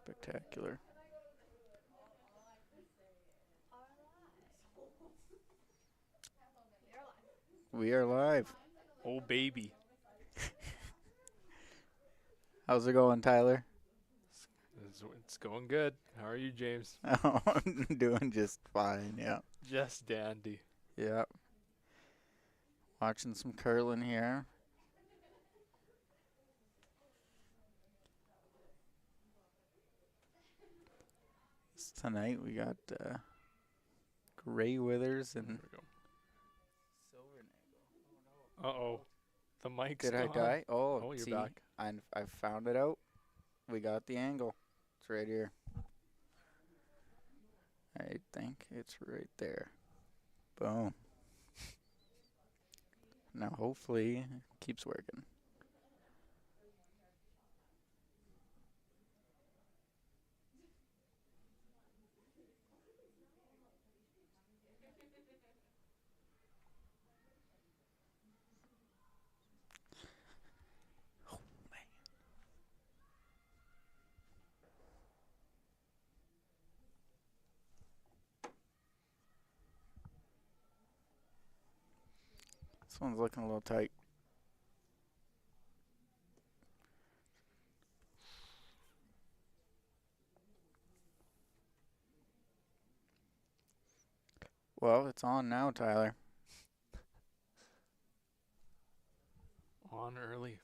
spectacular. We are live. Oh, baby. How's it going, Tyler? It's going good. How are you, James? Oh, I'm doing just fine. Yeah. Just dandy. Yeah. Watching some curling here. Tonight we got Graywithers There and we go. Silvernagle. Uh-oh. The mic's Did I gone. die? Oh, Oh, you're see, back. I found it out. We got the angle. It's right here. I think it's right there. Boom. Now hopefully it keeps working. Oh man. This one's looking a little tight. Well, it's on now, Tyler. On early.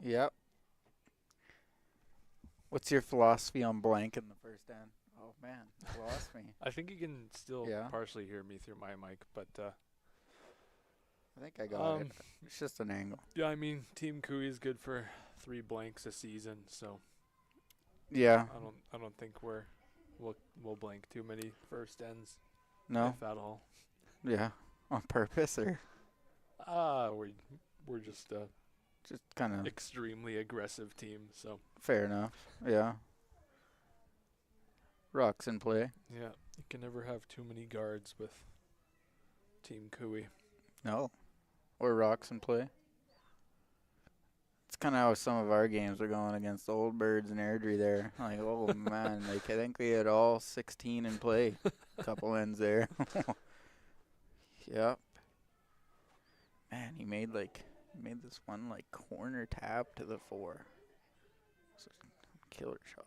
Yep. What's your philosophy on blank in the first end? Oh man, you lost me. I think you can still Yeah. partially hear me through my mic, but I think I got it. It's just an angle. yeah, I mean, Team Kui is good for 3 blanks a season, so Yeah. I don't think we'll blank too many first ends, No. if at all. Yeah. On purpose or We're just a just kind of extremely aggressive team, so fair enough. Yeah. Rocks in play. yeah, you can never have too many guards with Team Kui. No. Or rocks in play. It's kind of how some of our games are going against the Old Birds and Airdrie there. Like, oh man, like I think we had all 16 in play. Couple ends there. Yep. Man, he made this one like corner tap to the 4. It's a killer shot.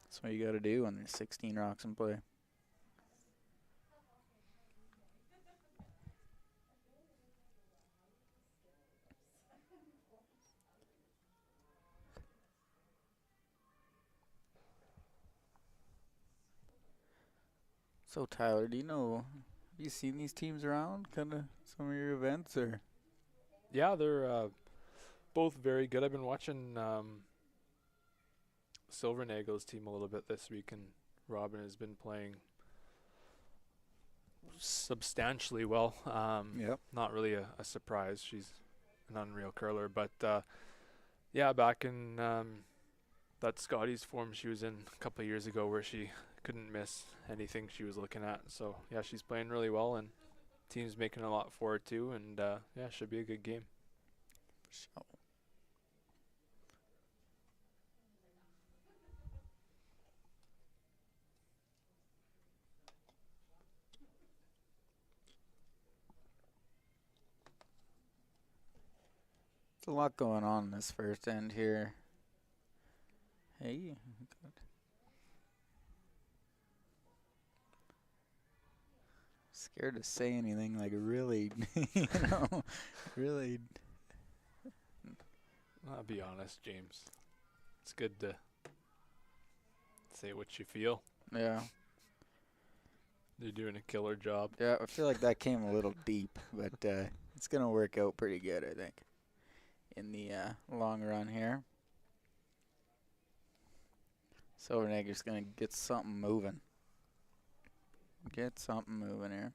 That's what you got to do when there's 16 rocks in play. So Tyler, have you seen these teams around? Kind of some of your events or? Yeah, they're both very good. I've been watching Silvernagle's team a little bit this week, and Robin has been playing substantially well. Yep. Not really a surprise. She's an unreal curler, but yeah, back in that Scotties form she was in a couple of years ago, where she couldn't miss anything she was looking at. So yeah, she's playing really well, and team's making a lot for her too. And yeah, should be a good game. So. There's a lot going on in this first end here. Hey. Scared to say anything like really, really. I'll be honest, James. It's good to say what you feel. Yeah. They're doing a killer job. Yeah, I feel like that came a little deep, but it's going to work out pretty good, I think, in the long run here. Silvernagle's going to get something moving. Get something moving here.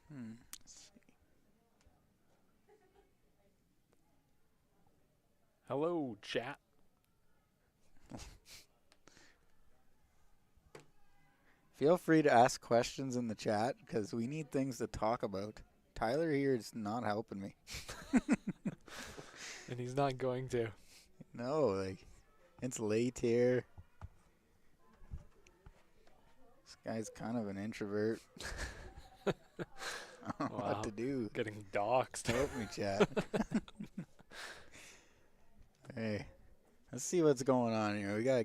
Let's see. Hello, chat. Feel free to ask questions in the chat because we need things to talk about. Tyler here is not helping me. And he's not going to. No, like, it's late here. This guy's kind of an introvert. I don't know what Wow. to do. Getting doxxed. Help me, chat. Hey, let's see what's going on here. We got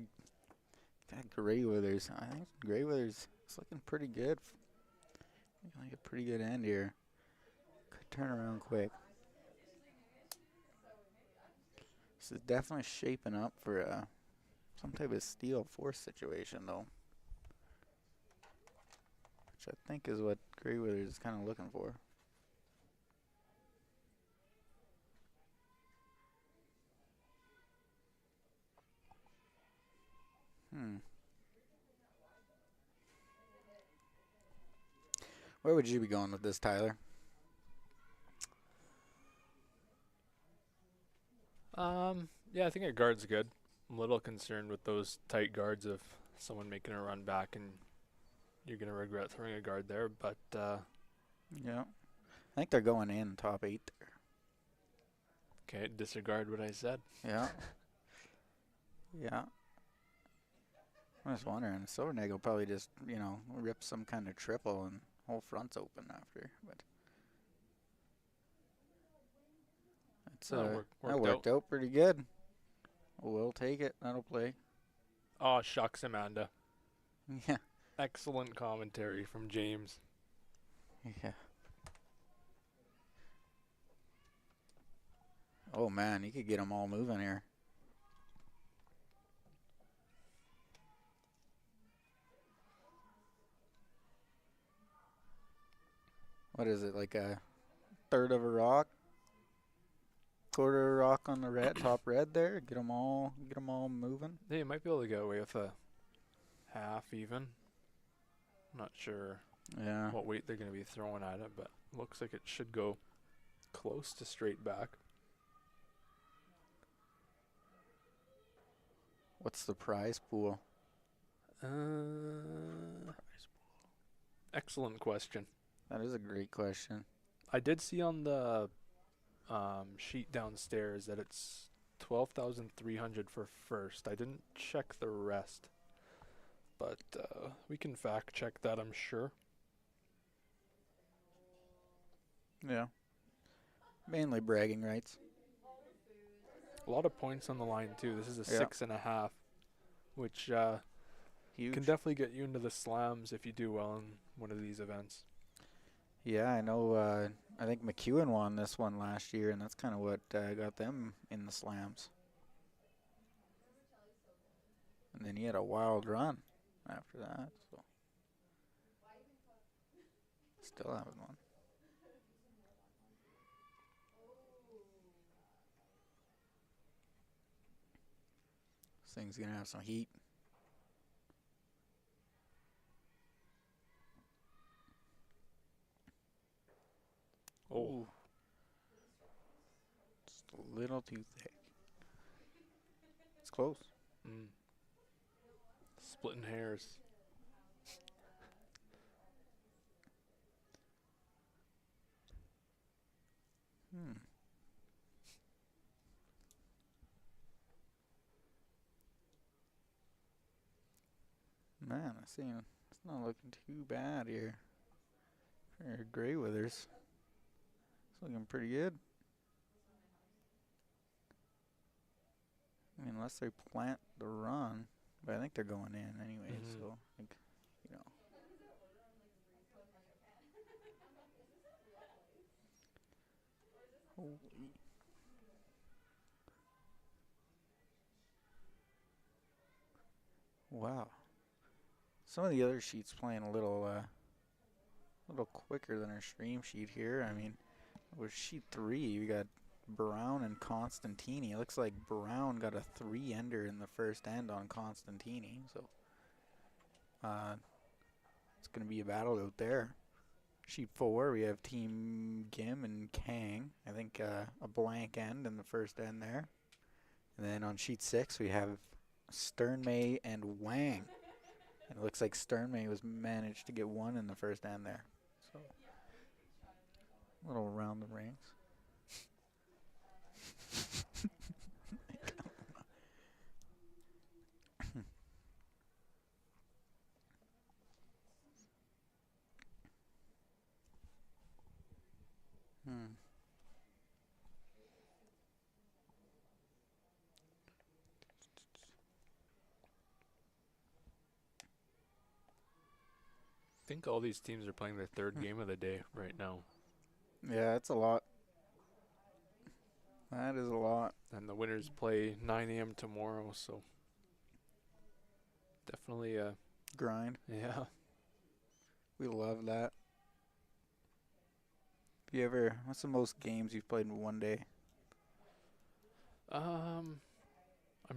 Graywithers. I think Graywithers is looking pretty good. Like a pretty good end here. Could turn around quick. This is definitely shaping up for some type of steel force situation, though. Which I think is what Graywithers is kind of looking for. Where would you be going with this, Tyler? Yeah, I think a guard's good. I'm a little concerned with those tight guards of someone making a run back and you're going to regret throwing a guard there, but Yeah. I think they're going in top 8 there. okay, disregard what I said. Yeah. Yeah. I'm just wondering, Silvernagle probably just, rip some kind of triple and whole front's open after. But it's That that worked worked out. out pretty good. We'll take it. That'll play. Oh, shucks, Amanda. Yeah. Excellent commentary from James. Yeah. Oh man, you could get them all moving here. What is it, like a third of a rock? Quarter of a rock on the red, top red there? Get them all moving. Yeah, you might be able to get away with a half even. I'm not sure Yeah. what weight they're going to be throwing at it, but looks like it should go close to straight back. What's the prize pool? Excellent question. That is a great question. I did see on the sheet downstairs that it's 12,300 for first. I didn't check the rest, but we can fact check that, I'm sure. Yeah. Mainly bragging rights. A lot of points on the line too. This is a 6.5, which Huge. can definitely get you into the slams if you do well in one of these events. Yeah, I know. I think McEwen won this one last year, and that's kind of what got them in the slams. And then he had a wild run after that, so still haven't won. This thing's gonna have some heat. Oh, Just a little too thick. It's close. Splitting hairs. Man, I see it's not looking too bad here for Graywithers. It's looking pretty good. I mean, unless they plant the run, but I think they're going in anyway. So, I think, Holy. Wow. Some of the other sheets playing a little quicker than our stream sheet here. I mean, with sheet 3, we got Brown and Constantini. It looks like Brown got a 3-ender in the first end on Constantini. So, it's going to be a battle out there. Sheet 4, we have Team Gim and Kang. I think a blank end in the first end there. And then on sheet 6, we have Sternmay and Wang. And it looks like Sternmay was managed to get one in the first end there. So, a little around the rings. Hmm. I think all these teams are playing their third game of the day right now. Yeah, it's a lot. That is a lot. And the winners play 9 a.m. tomorrow, so definitely, Grind. yeah. We love that. What's the most games you've played in one day? I'm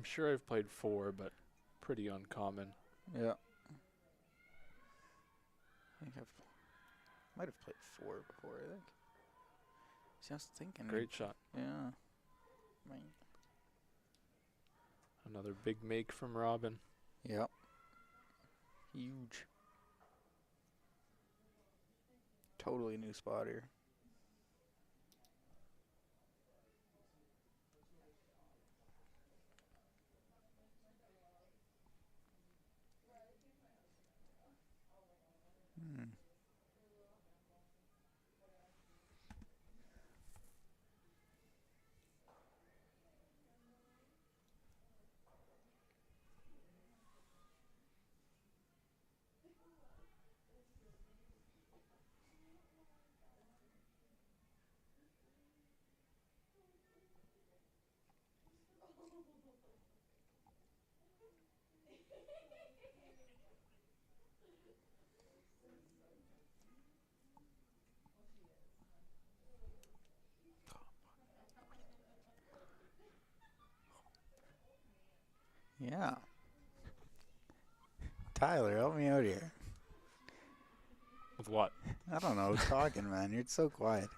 sure I've played 4, but pretty uncommon. Yeah. I might have played 4 before, I think. See, I was thinking. Great shot. Yeah. Another big make from Robin. Yep. Huge. Totally new spot here. Hmm. Yeah. Tyler, help me out here. With what? I don't know. Talking, man. You're so quiet.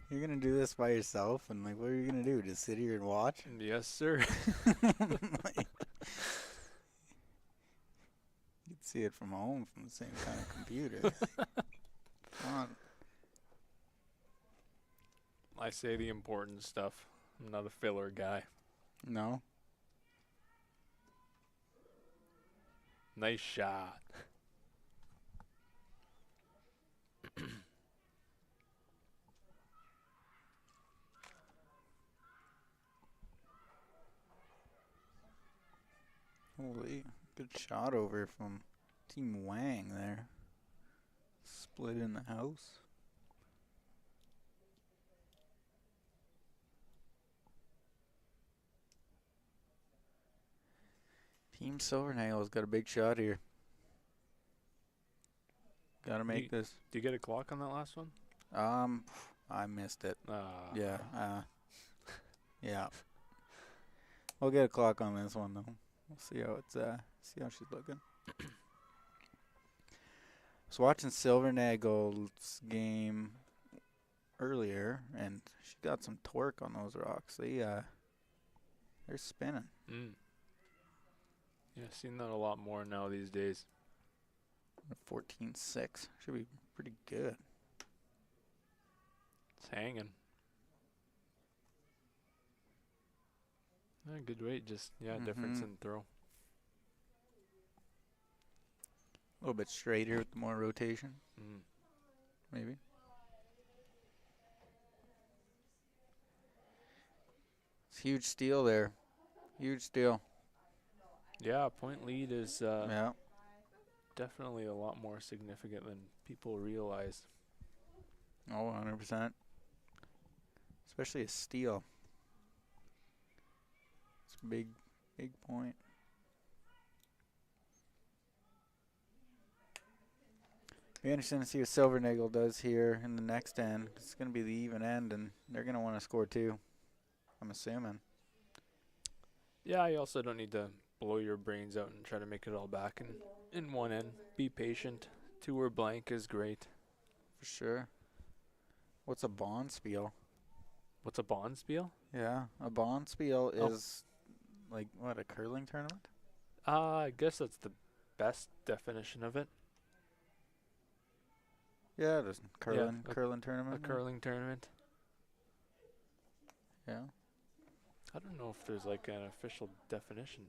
You're going to do this by yourself? And, like, what are you going to do? Just sit here and watch? Yes, sir. Like, you can see it from home from the same kind of computer. Come on. I say the important stuff. I'm not a filler guy. No? Nice shot. Holy, good shot over from Team Wang there. Split in the house. Team Silvernagle's got a big shot here. Gotta make this. Do you get a clock on that last one? I missed it. Ah. Yeah, yeah. We'll get a clock on this one though. We'll see how see how she's looking. I was watching Silvernagle's game earlier, and she got some torque on those rocks. They're spinning. Mm. Yeah, seen that a lot more now these days. 14.6 should be pretty good. It's hanging. Good weight, just difference in throw. A little bit straighter with more rotation, maybe. It's huge steal there. Huge steal. Yeah, point lead is Yeah. definitely a lot more significant than people realize. Oh, 100%. Especially a steal. It's a big point. Be interesting to see what Silvernagle does here in the next end. It's going to be the even end, and they're going to want to score two, I'm assuming. Yeah, you also don't need to blow your brains out and try to make it all back in one end. Be patient. 2 or blank is great. For sure. What's a bond spiel? What's a bond spiel? Yeah, a bond spiel is Like what, a curling tournament? I guess that's the best definition of it. Yeah, just Yeah, curling a tournament. curling tournament. Yeah. I don't know if there's like an official definition.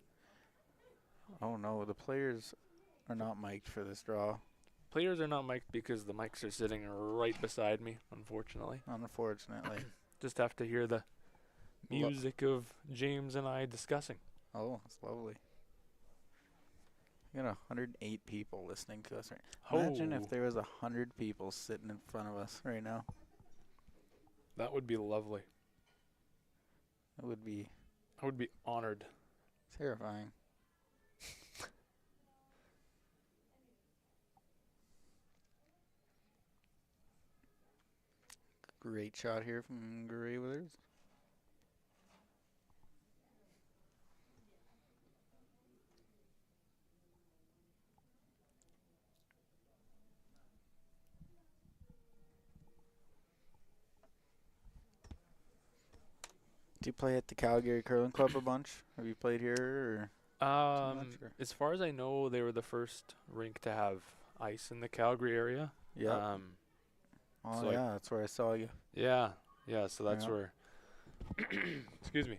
Oh no, the players are not mic'd for this draw. Players are not mic'd because the mics are sitting right beside me, unfortunately. Unfortunately. Just have to hear the music of James and I discussing. Oh, it's lovely. We got 108 people listening to us right. Imagine if there was 100 people sitting in front of us right now. That would be lovely. It would be I would be honored. terrifying. Great shot here from Graywithers. Do you play at the Calgary Curling Club a bunch? Have you played here or too much? Or? As far as I know, they were the first rink to have ice in the Calgary area. Yeah. Oh so yeah, that's where I saw you. Yeah. So that's Yeah. where. Excuse me.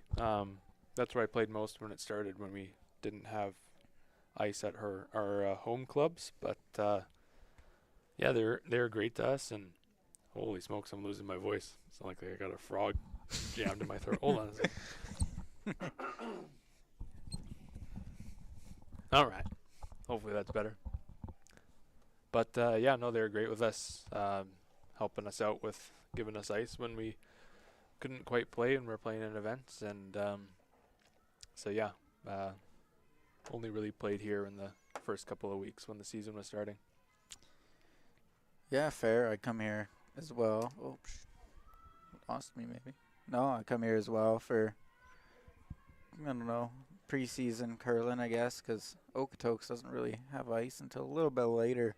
That's where I played most when it started, when we didn't have ice at our home clubs. But yeah, they're great to us. And holy smokes, I'm losing my voice. It's not like I got a frog jammed in my throat. Hold on a second. All right. Hopefully that's better. But yeah, no, they're great with us, helping us out with giving us ice when we couldn't quite play and we're playing in events. And so yeah, only really played here in the first couple of weeks when the season was starting. Yeah, fair. I come here as well. Oh, lost me maybe. No, I come here as well for, I don't know, preseason curling, I guess, because Okotoks doesn't really have ice until a little bit later.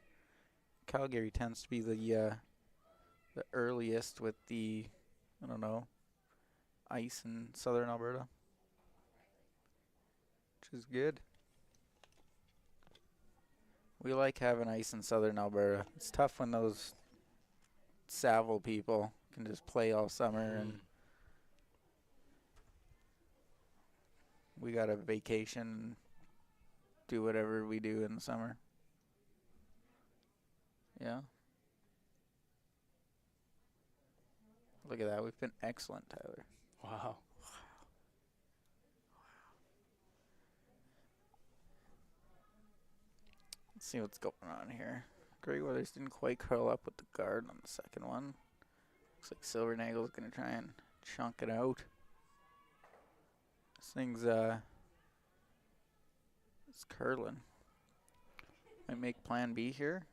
Calgary tends to be the earliest with the, I don't know, ice in southern Alberta, which is good. We like having ice in southern Alberta. It's tough when those Saville people can just play all summer and we got a vacation, do whatever we do in the summer. Yeah. Look at that. We've been excellent, Tyler. Wow. Let's see what's going on here. Graywithers didn't quite curl up with the guard on the second one. Looks like Silvernagle's going to try and chunk it out. This thing's, it's curling. Might make plan B here.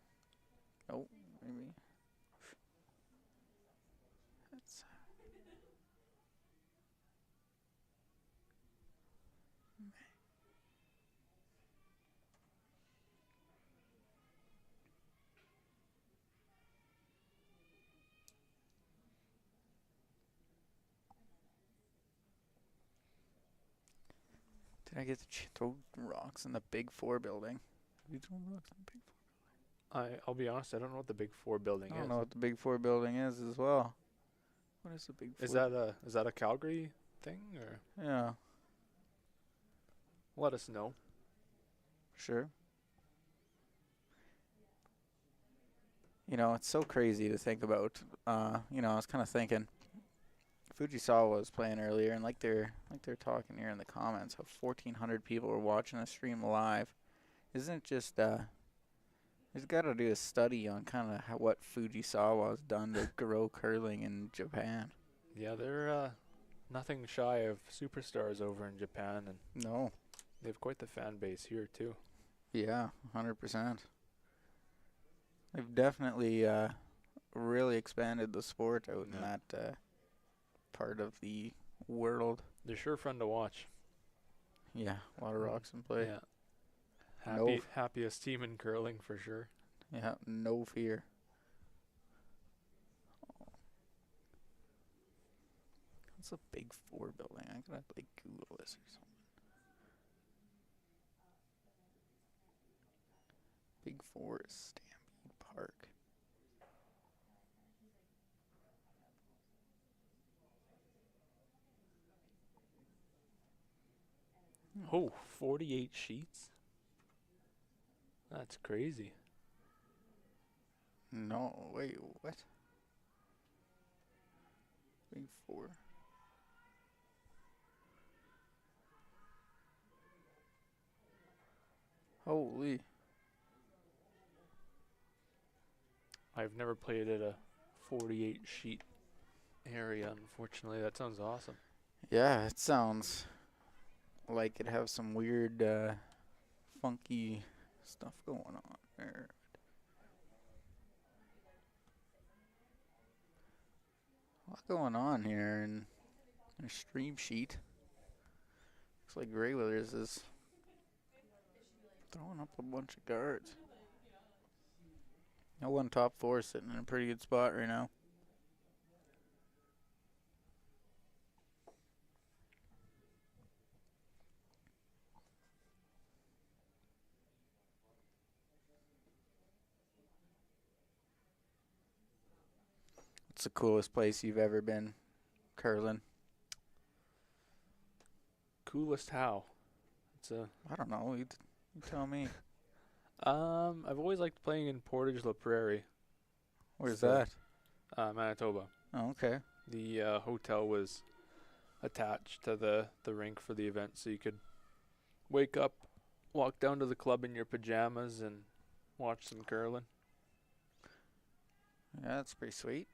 Oh, maybe. That's Did I get to throw rocks in the Big Four building? Did you throw rocks in the Big Four? I'll be honest, I don't know what the Big Four building is. I don't know what the Big Four building is as well. What is the Big Four? Is that a Calgary thing, or? Yeah. Let us know. Sure. You know, it's so crazy to think about. You know, I was kind of thinking, Fujisawa was playing earlier, and like they're talking here in the comments, how 1,400 people were watching the stream live. Isn't it just there's got to do a study on kind of what Fujisawa has done to grow curling in Japan. Yeah, they're nothing shy of superstars over in Japan, and No. they have quite the fan base here too. Yeah, 100%. They've definitely really expanded the sport out in that part of the world. They're sure fun to watch. Yeah, a lot of rocks in play. Yeah. Happiest team in curling for sure. Yeah, no fear. What's a Big Four building? I gotta like Google this or something. Big Forest Stampede Park. Oh, 48 sheets? That's crazy. No, wait, what? Big Four. Holy. I've never played at a 48 sheet area, unfortunately. That sounds awesome. Yeah, it sounds like it have some weird, funky stuff going on there. A lot going on here in their stream sheet. Looks like Graywithers is throwing up a bunch of guards. No one top four sitting in a pretty good spot right now. What's the coolest place you've ever been curling? Coolest how? It's a I don't know. You tell me. I've always liked playing in Portage La Prairie. Where's the- that? Manitoba. Oh, okay. The hotel was attached to the rink for the event, so you could wake up, walk down to the club in your pajamas, and watch some curling. Yeah, that's pretty sweet.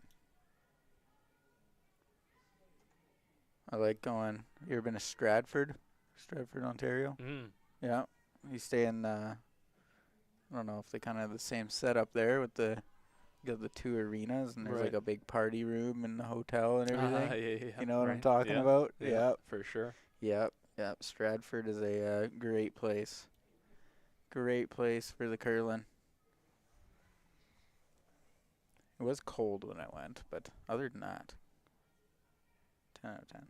I like going. You ever been to Stratford? Stratford, Ontario? Mm. Yeah. You stay in, I don't know if they kind of have the same setup there with you got the two arenas and there's like Right. a big party room in the hotel and everything. Yeah, You know what I'm right. talking Yeah, about? yeah, Yep. for sure. Yep. Yep. Stratford is a great place. Great place for the curling. It was cold when I went, but other than that, 10 out of 10.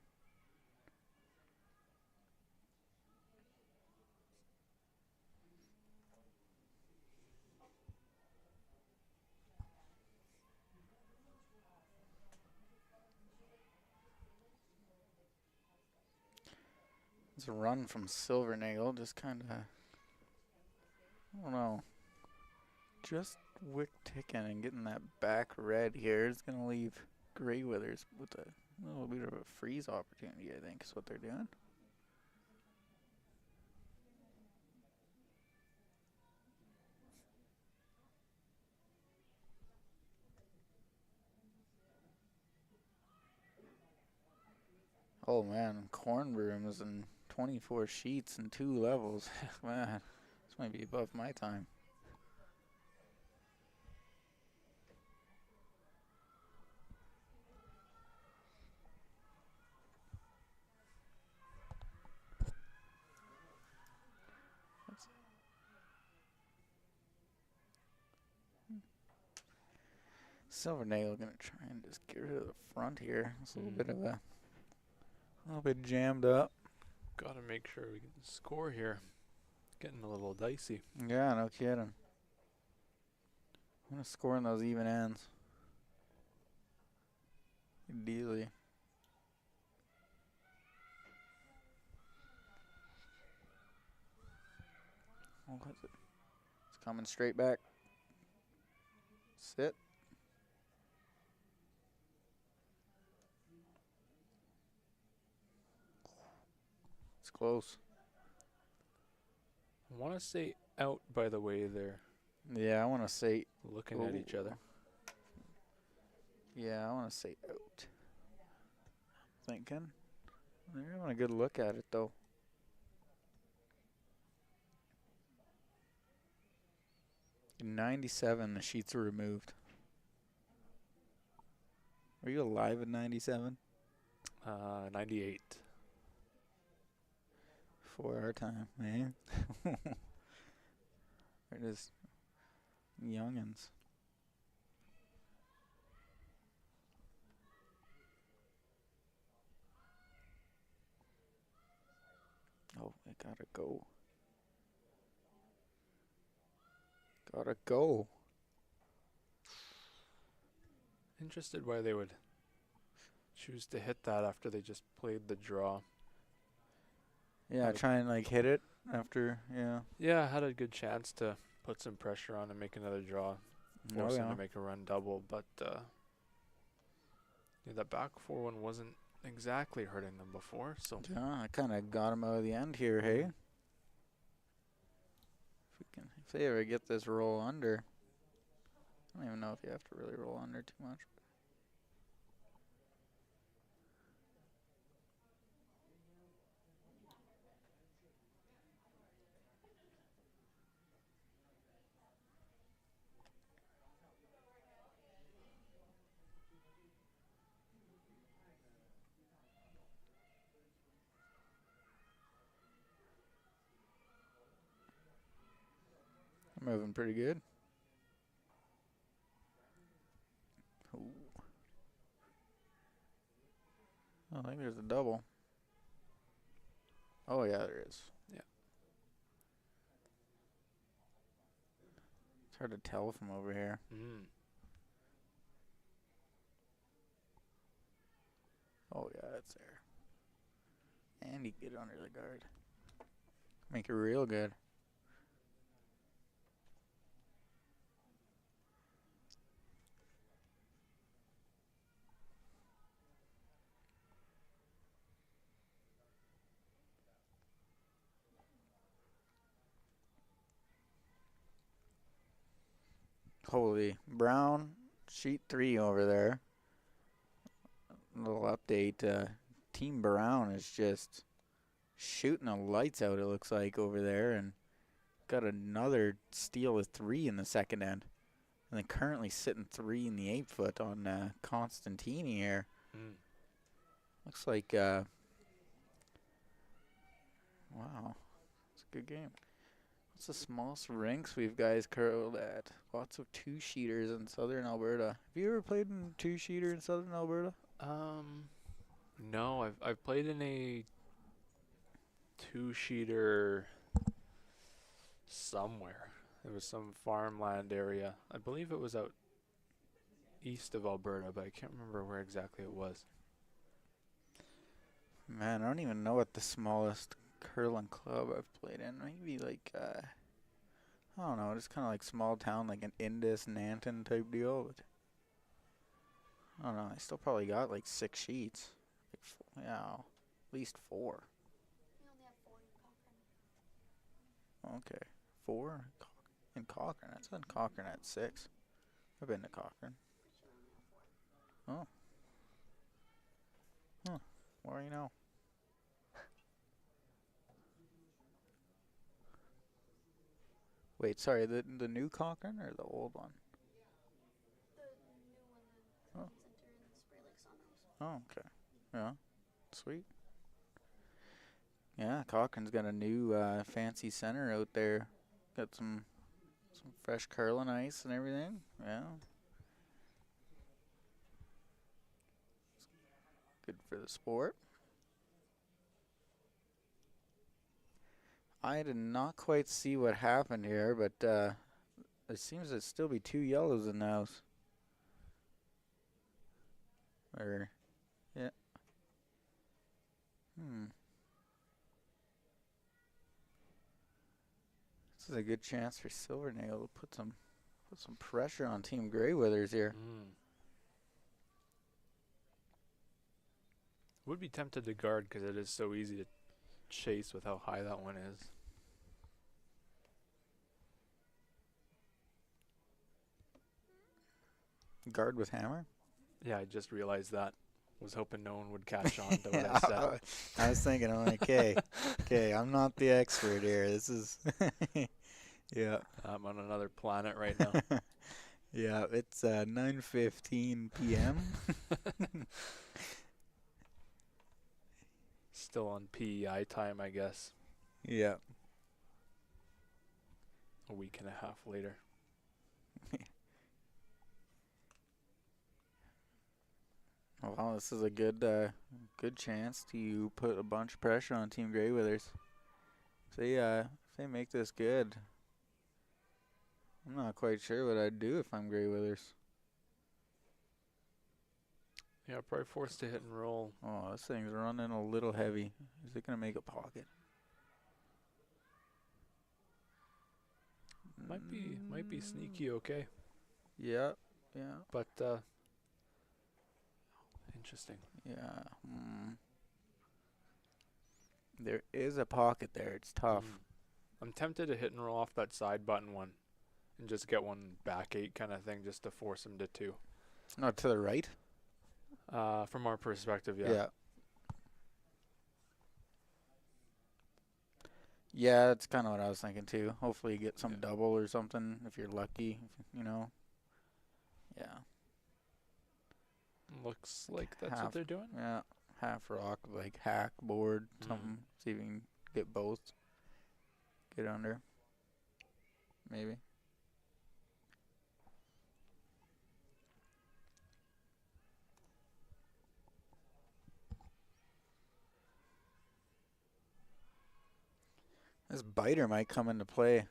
It's a run from Silvernagle, just kind of, I don't know, just wick ticking and getting that back red here is going to leave Graywithers with a little bit of a freeze opportunity, I think, is what they're doing. Oh man, corn brooms and 24 sheets and 2 levels. Man, this might be above my time. Silvernagle gonna try and just get rid of the front here. It's a little bit jammed up. Gotta make sure we get the score here. Getting a little dicey. Yeah, no kidding. I'm gonna score in those even ends. Ideally. Oh, what's it? It's coming straight back. Sit. It's close. I want to say out, by the way, they're Yeah, I want to say. looking at each other. Yeah, I want to say out. Thinking. They're having a good look at it though. In 97, the sheets were removed. Were you alive in 97? 98. For our time, man. It is youngins. Oh, they gotta go. Gotta go. Interested why they would choose to hit that after they just played the draw. Yeah, Had a- try and like hit it after. Yeah. Yeah, had a good chance to put some pressure on and make another draw, force Oh him yeah. to make a run double, but yeah, that back 4-1 wasn't exactly hurting them before, so Yeah, I kind of got him out of the end here. Hey, if they ever get this roll under, I don't even know if you have to really roll under too much. I'm moving pretty good. Ooh. I think there's a double. Oh yeah, there is. yeah. It's hard to tell from over here. Oh yeah, it's there. And you get under the guard. Make it real good. Holy Brown sheet 3 over there. Little update. Team Brown is just shooting the lights out. It looks like over there, and got another steal of 3 in the second end. And then currently sitting 3 in the 8-foot on Constantini here. Looks like, wow, it's a good game. What's the smallest rinks we've guys curled at? Lots of 2-sheeters in southern Alberta. Have you ever played in 2-sheeter in southern Alberta? No, I've played in a 2-sheeter somewhere. It was some farmland area. I believe it was out east of Alberta, but I can't remember where exactly it was. Man, I don't even know what the smallest curling club I've played in. Maybe like, I don't know, just kind of like small town, like an Indus, Nanton type deal. But I don't know, I still probably got like 6 sheets. Like, yeah, at least 4. We only have 4 in Cochrane. Okay, 4 in Cochrane. That's in Cochrane at 6. I've been to Cochrane. Oh. Huh. Well, you know. Wait, sorry, the new Cochrane or the old one? The new one in Oh. Center in Spray Lake Sunhouse. Oh, okay. Yeah. Sweet. Yeah, Cochrane's got a new fancy center out there. Got some fresh curling ice and everything. Yeah. Good for the sport. I did not quite see what happened here, but there seems to still be 2 yellows in the house. Or, yeah. This is a good chance for Silvernagle to put some pressure on Team Graywithers here. Would be tempted to guard because it is so easy to chase with how high that one is. Guard with hammer? Yeah, I just realized that. Was hoping no one would catch on to what I said. I was thinking, I'm like, okay, I'm not the expert here. This is, yeah. I'm on another planet right now. Yeah, it's 9:15 p.m. Still on PEI time, I guess. Yeah. A week and a half later. Well, this is a good chance to put a bunch of pressure on Team Graywithers. If they make this good, I'm not quite sure what I'd do if I'm Graywithers. Yeah, probably forced to hit and roll. Oh, this thing's running a little heavy. Is it going to make a pocket? Might be sneaky okay, Yeah, yeah, but interesting. yeah. There is a pocket there. It's tough. I'm tempted to hit and roll off that side button one and just get one back 8 kind of thing just to force him to 2. Not to the right. From our perspective, yeah. Yeah. Yeah, that's kind of what I was thinking too. Hopefully you get some Yeah. double or something if you're lucky, you know. Yeah. Looks like that's what Half. they're doing. Yeah. Half rock, like hack board, something. See if you can get both. Get under. Maybe. This biter might come into play.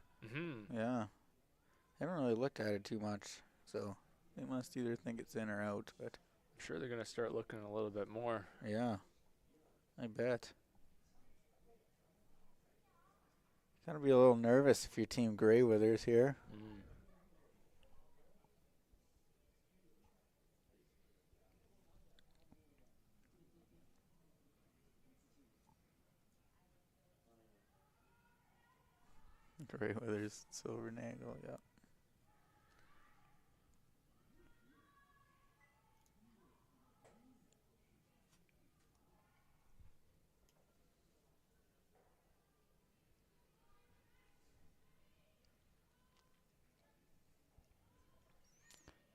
Yeah. I haven't really looked at it too much, so they must either think it's in or out, but I'm sure they're going to start looking a little bit more. yeah. I bet. Gotta be a little nervous if your team Graywithers here. Graywithers, Silvernagle, yeah.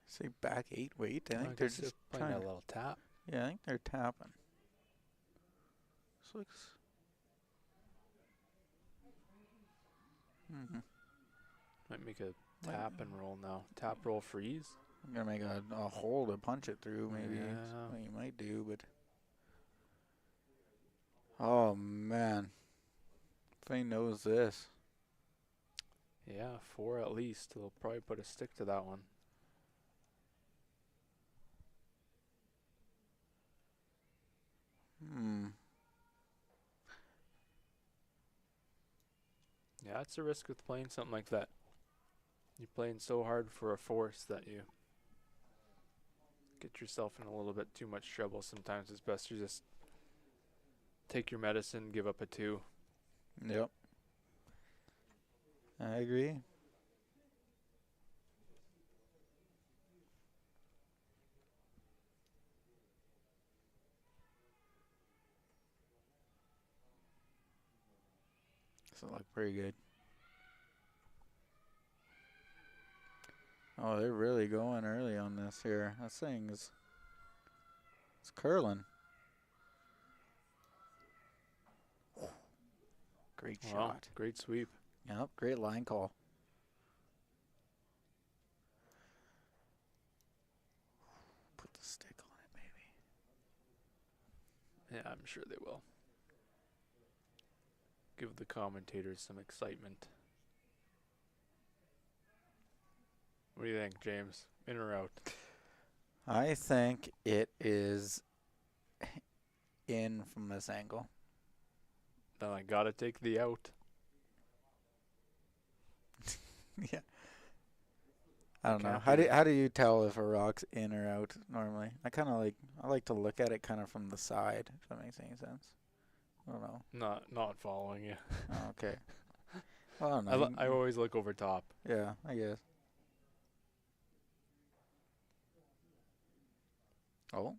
Say back 8, wait. I think they're guess just playing trying a to. little tap. Yeah, I think they're tapping. This looks. Might make a tap and roll now. Tap, roll, freeze. I'm gonna make a hole to punch it through, maybe. Yeah. That's what you might do, but. Oh, man. If he knows this. Yeah, 4 at least. They'll probably put a stick to that one. Yeah, it's a risk with playing something like that. You're playing so hard for a force that you get yourself in a little bit too much trouble. Sometimes it's best to just take your medicine, give up a 2. Yep. I agree. This will look pretty good. Oh, they're really going early on this here. This thing is. It's curling. Great Wow, shot. great sweep. Yep, great line call. Put the stick on it, maybe. Yeah, I'm sure they will. Give the commentators some excitement. What do you think, James? In or out? I think it is in from this angle. Then I gotta take the out. Yeah. I don't know. Can't How do you tell if a rock's in or out normally? I like to look at it kind of from the side, if that makes any sense. I don't know. Not following you. Oh, okay. Well, I don't know. I always look over top. Yeah, I guess. Oh,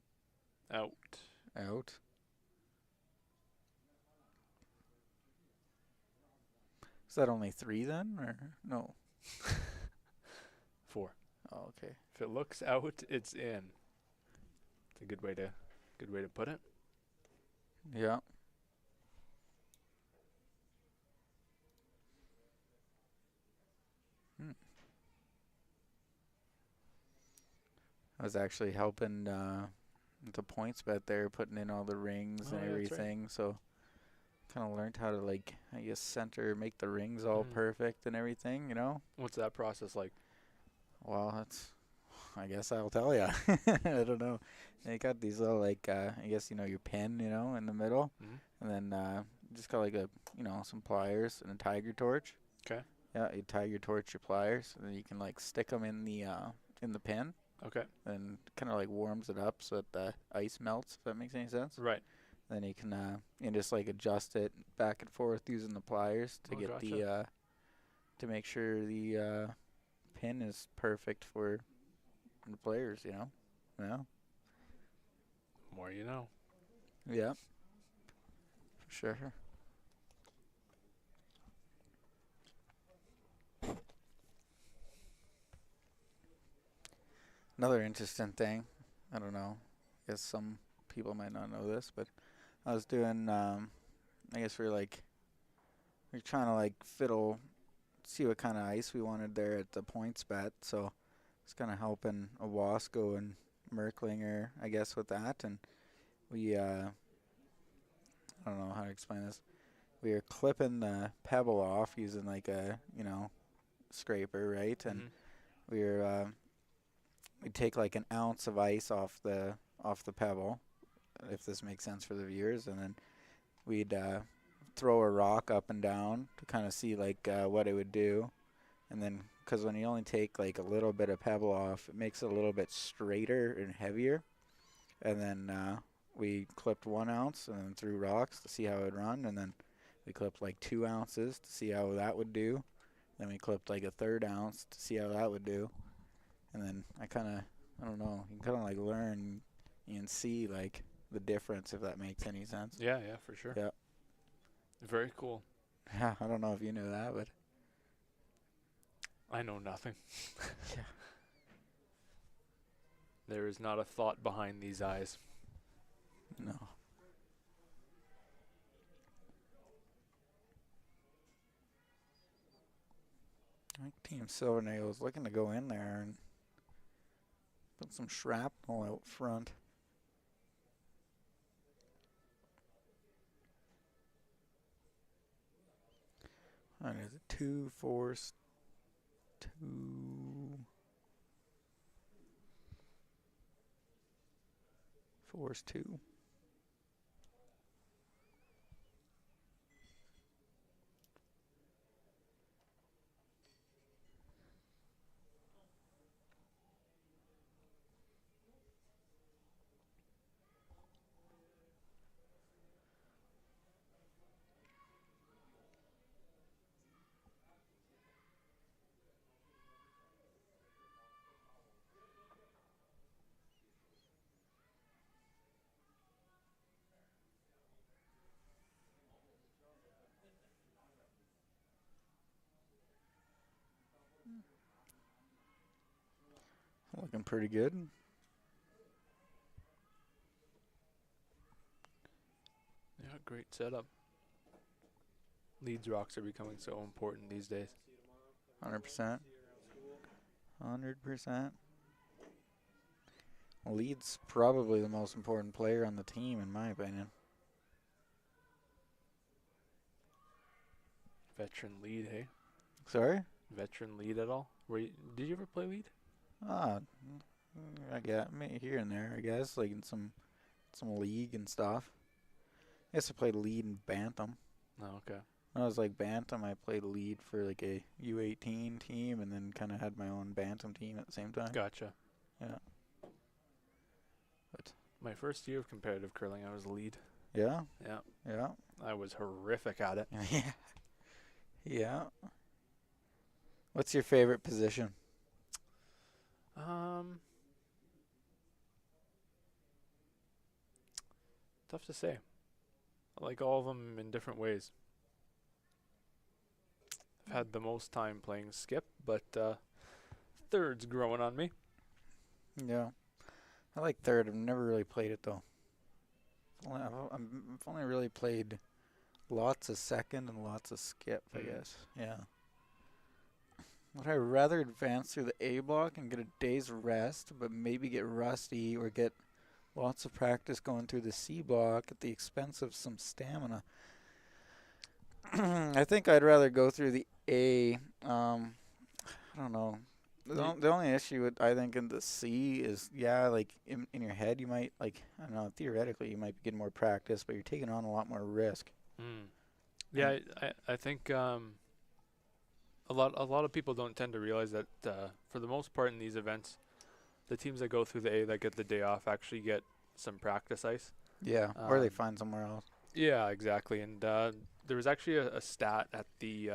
Out. out. Is that only 3 then, or no? 4. Oh, okay. If it looks out, it's in. It's a good way to put it. Yeah. I was actually helping the points bet there, putting in all the rings Oh, and yeah, that's right. everything. So kind of learned how to, like, I guess, make the rings all Mhm. perfect and everything, you know? What's that process like? Well, that's. I guess I'll tell you. I don't know. They got these little like I guess your pin in the middle, Mm-hmm. and then just got like a some pliers and a tiger torch. Okay. Yeah, you tiger torch your pliers, and then you can like stick them in the pin, Okay. and kind of like warms it up so that the ice melts. If that makes any sense. Right. Then you can just like adjust it back and forth using the pliers to Oh, get gotcha. the to make sure the pin is perfect for the players. Yeah. More you know. Yeah, for sure. Another interesting thing, I don't know, I guess some people might not know this, but I was doing, I guess we're trying to like see what kind of ice we wanted there at the points bet, so it's kind of helping Owasco and Merklinger, I guess, with that, and we, I don't know how to explain this. We were clipping the pebble off using like a, scraper, right? And Mm-hmm. we were, we'd take like an ounce of ice off the pebble, if this makes sense for the viewers, and then we'd throw a rock up and down to kind of see like what it would do, and then because when you only take like a little bit of pebble off, it makes it a little bit straighter and heavier, and then we clipped 1 ounce and then threw rocks to see how it would run, and then we clipped like 2 ounces to see how that would do. Then we clipped like a third ounce to see how that would do. And then I don't know, you can kind of like learn and see like the difference, if that makes any sense. Yeah, yeah, for sure. Yeah. Very cool. Yeah, I don't know if you knew that, but I know nothing. yeah. There is not a thought behind these eyes. No. I think Team Silvernagle is looking to go in there and put some shrapnel out front. And is it 2 force 2 force 2? Looking pretty good. Yeah, great setup. Leeds rocks are becoming so important these days. 100%. 100%. Lead's probably the most important player on the team, in my opinion. Veteran lead, hey? Sorry? Veteran lead at all? Did you ever play lead? Ah, I got me here and there, I guess, like in some league and stuff. I guess I played lead in Bantam. Oh, okay. When I was like Bantam, I played lead for like a U18 team, and then kind of had my own Bantam team at the same time. Gotcha. Yeah. But My first year of competitive curling, I was lead. yeah, Yeah. yeah, I was horrific at it. yeah, yeah. What's your favorite position? Tough to say. I like all of them in different ways. I've had the most time playing skip, but third's growing on me. Yeah, I like third. I've never really played it though. I've only really played lots of second and lots of skip, I guess. Yeah. Would I rather advance through the A block and get a day's rest, but maybe get rusty, or get lots of practice going through the C block at the expense of some stamina? I think I'd rather go through the A. I don't know. The only issue with, I think, in the C is, yeah, like in your head you might, like, I don't know, theoretically you might be getting more practice, but you're taking on a lot more risk. Mm. Yeah, I think a lot of people don't tend to realize that for the most part in these events, the teams that go through the A that get the day off actually get some practice ice. Yeah, or they find somewhere else. Yeah, exactly. And there was actually a stat at the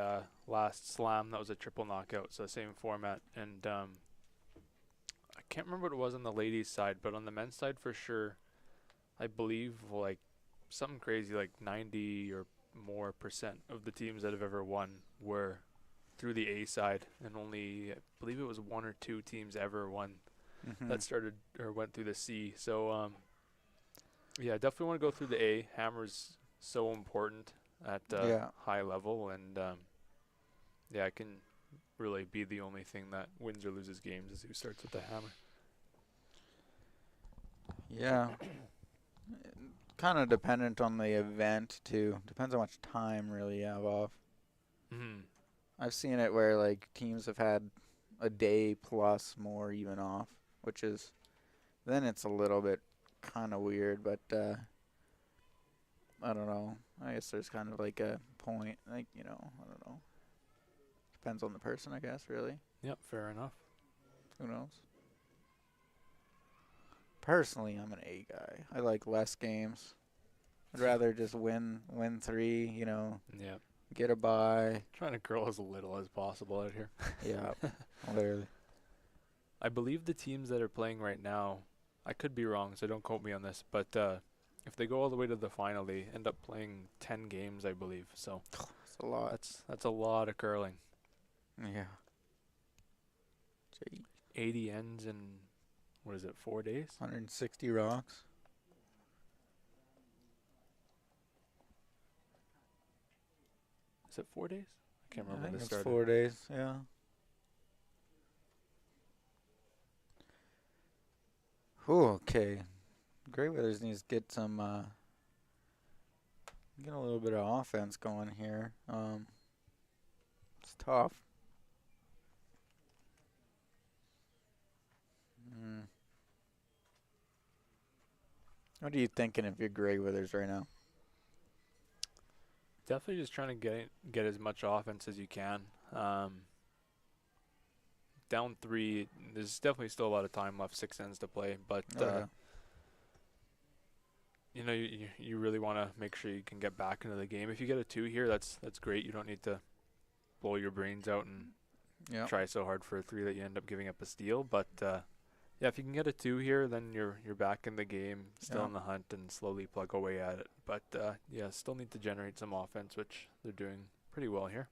last slam that was a triple knockout, so same format. And I can't remember what it was on the ladies' side, but on the men's side for sure, I believe like something crazy like 90 or more percent of the teams that have ever won were through the A side, and only I believe it was one or two teams ever won that started or went through the C. So yeah, definitely want to go through the A. Hammer's so important at Yeah. high level, and yeah, it can really be the only thing that wins or loses games is who starts with the hammer. Yeah. Kind of dependent on the event too. Depends how much time really you have off. Mm-hmm. I've seen it where like teams have had a day plus more even off, which is then it's a little bit kind of weird, but I don't know. I guess there's kind of like a point, like, I don't know. Depends on the person, I guess, really. Yep, fair enough. Who knows? Personally, I'm an A guy. I like less games. I'd rather just win 3, Yeah, get a bye. trying to curl as little as possible out here. Yeah, literally. I believe the teams that are playing right now, I could be wrong, so don't quote me on this, but if they go all the way to the final, they end up playing 10 games, I believe. So It's a lot. that's a lot of curling. Yeah. Gee. 80 ends in, what is it, 4 days? 160 rocks. Is it 4 days? I can't I remember think the it's start. 4 days, yeah. Ooh, okay. Graywithers needs to get some, get a little bit of offense going here. It's tough. Mm. What are you thinking if you're Graywithers right now? Definitely just trying to get as much offense as you can. Down 3, there's definitely still a lot of time left, 6 ends to play, but Yeah. you really want to make sure you can get back into the game. If you get a 2 here, that's great. You don't need to blow your brains out and Yeah. try so hard for a 3 that you end up giving up a steal. But yeah, if you can get a 2 here, then you're back in the game, still Yeah. in the hunt, and slowly plug away at it. But yeah, still need to generate some offense, which they're doing pretty well here.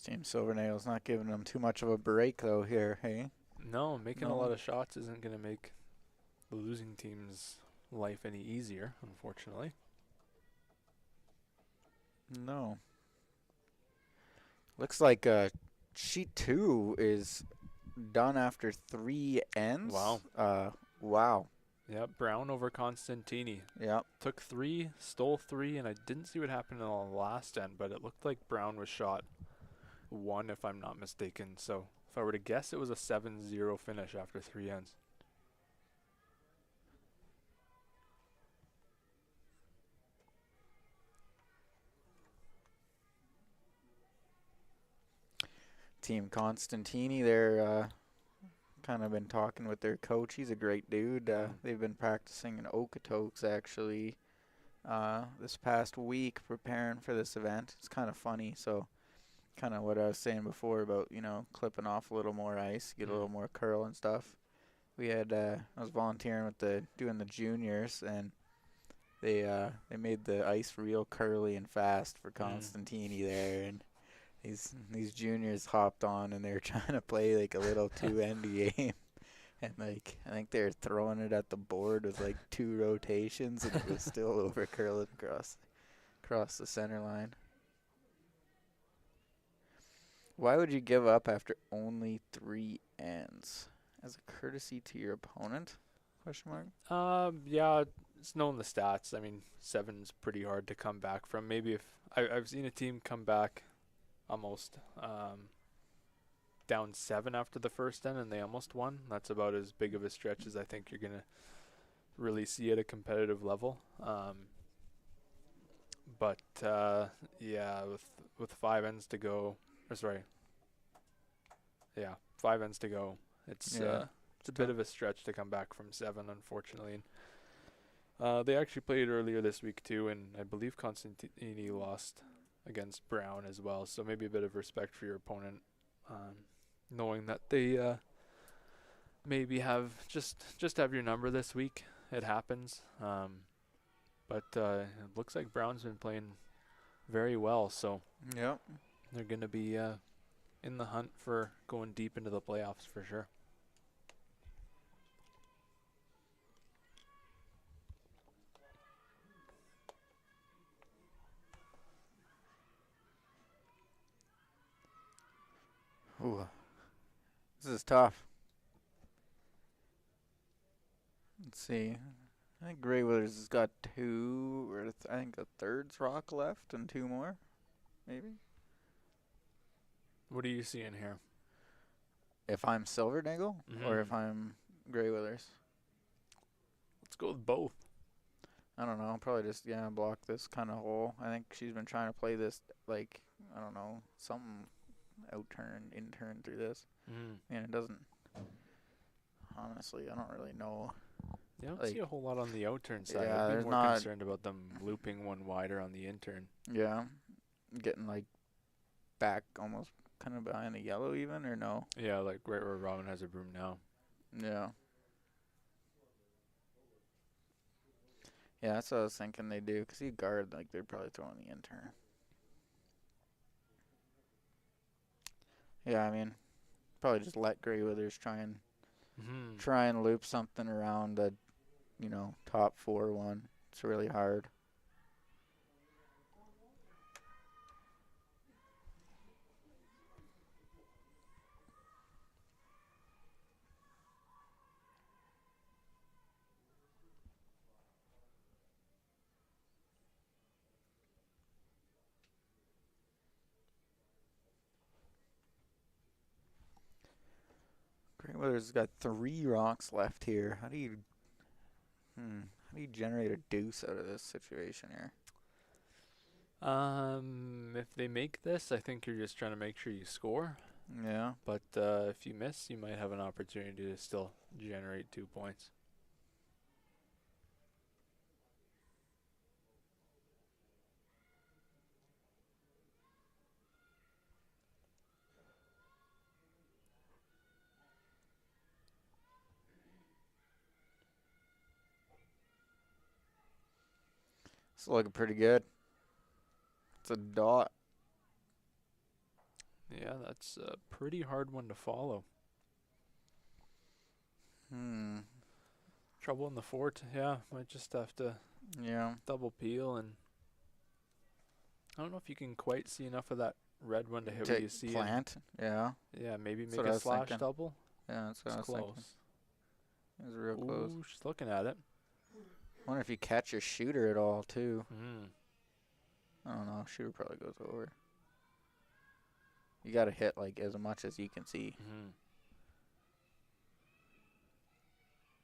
Team Silvernagle's not giving them too much of a break though here, hey? No, making a No. lot of shots isn't going to make the losing team's life any easier, unfortunately. No. Looks like sheet 2 is done after 3 ends. Wow. Wow. Yeah, Brown over Constantini. Yep. Took 3, stole 3, and I didn't see what happened in the last end, but it looked like Brown was shot 1, if I'm not mistaken. So if I were to guess, it was a 7-0 finish after 3 ends. Team Constantini, they're kind of been talking with their coach. He's a great dude. They've been practicing in Okotoks actually this past week, preparing for this event. It's kind of funny. So kind of what I was saying before about, clipping off a little more ice, get a little more curl and stuff. We had I was volunteering with doing the juniors, and they made the ice real curly and fast for Constantini there, and these juniors hopped on and they were trying to play like a little 2-end game, and like I think they were throwing it at the board with like 2 rotations, and it was still over curling across the center line. Why would you give up after only 3 ends? As a courtesy to your opponent? Question mark. Yeah, it's known the stats. I mean, 7's pretty hard to come back from. Maybe if I've seen a team come back almost down 7 after the first end and they almost won. That's about as big of a stretch as I think you're gonna really see at a competitive level. But yeah, with 5 ends to go, or sorry, yeah, 5 ends to go. It's Yeah. it's a bit of a stretch to come back from 7, unfortunately. And, they actually played earlier this week too, and I believe Constantini lost against Brown as well. So maybe a bit of respect for your opponent, knowing that they maybe have just have your number this week. It happens. But it looks like Brown's been playing very well, so Yep. they're going to be in the hunt for going deep into the playoffs for sure. Ooh. This is tough. Let's see. I think Graywithers has got 2, or I think a third's rock left and 2 more, maybe. What are you seeing here? If I'm Silvernagle or if I'm Graywithers. Let's go with both. I don't know. I'll probably just block this kind of hole. I think she's been trying to play this like I don't know something in-turn through this, and it doesn't. Honestly, I don't really know. You don't Like, see a whole lot on the out-turn side. yeah, I'd be there's more not- concerned about them looping one wider on the in-turn. Yeah, getting like back almost kind of behind the yellow even or no? Yeah, like right where Robin has a broom now. Yeah. Yeah, that's what I was thinking they do. Because you guard, like, they're probably throwing the in-turn. Yeah, I mean, probably just let Graywithers try and loop something around the, top 4-1. It's really hard. Graywithers has got 3 rocks left here. How do you generate a deuce out of this situation here? If they make this, I think you're just trying to make sure you score. Yeah. But if you miss, you might have an opportunity to still generate 2 points. It's looking pretty good. It's a dot. Yeah, that's a pretty hard one to follow. Trouble in the fort. Yeah, might just have to double peel, and I don't know if you can quite see enough of that red one to hit what you see. Plant. Yeah. Yeah, maybe That's make what I a was slash thinking. double. Yeah, that's what I was It's thinking. close. It was real close. Ooh, she's looking at it. Wonder if you catch your shooter at all too. Mm. I don't know. Shooter probably goes over. You gotta hit like as much as you can see. Mm-hmm.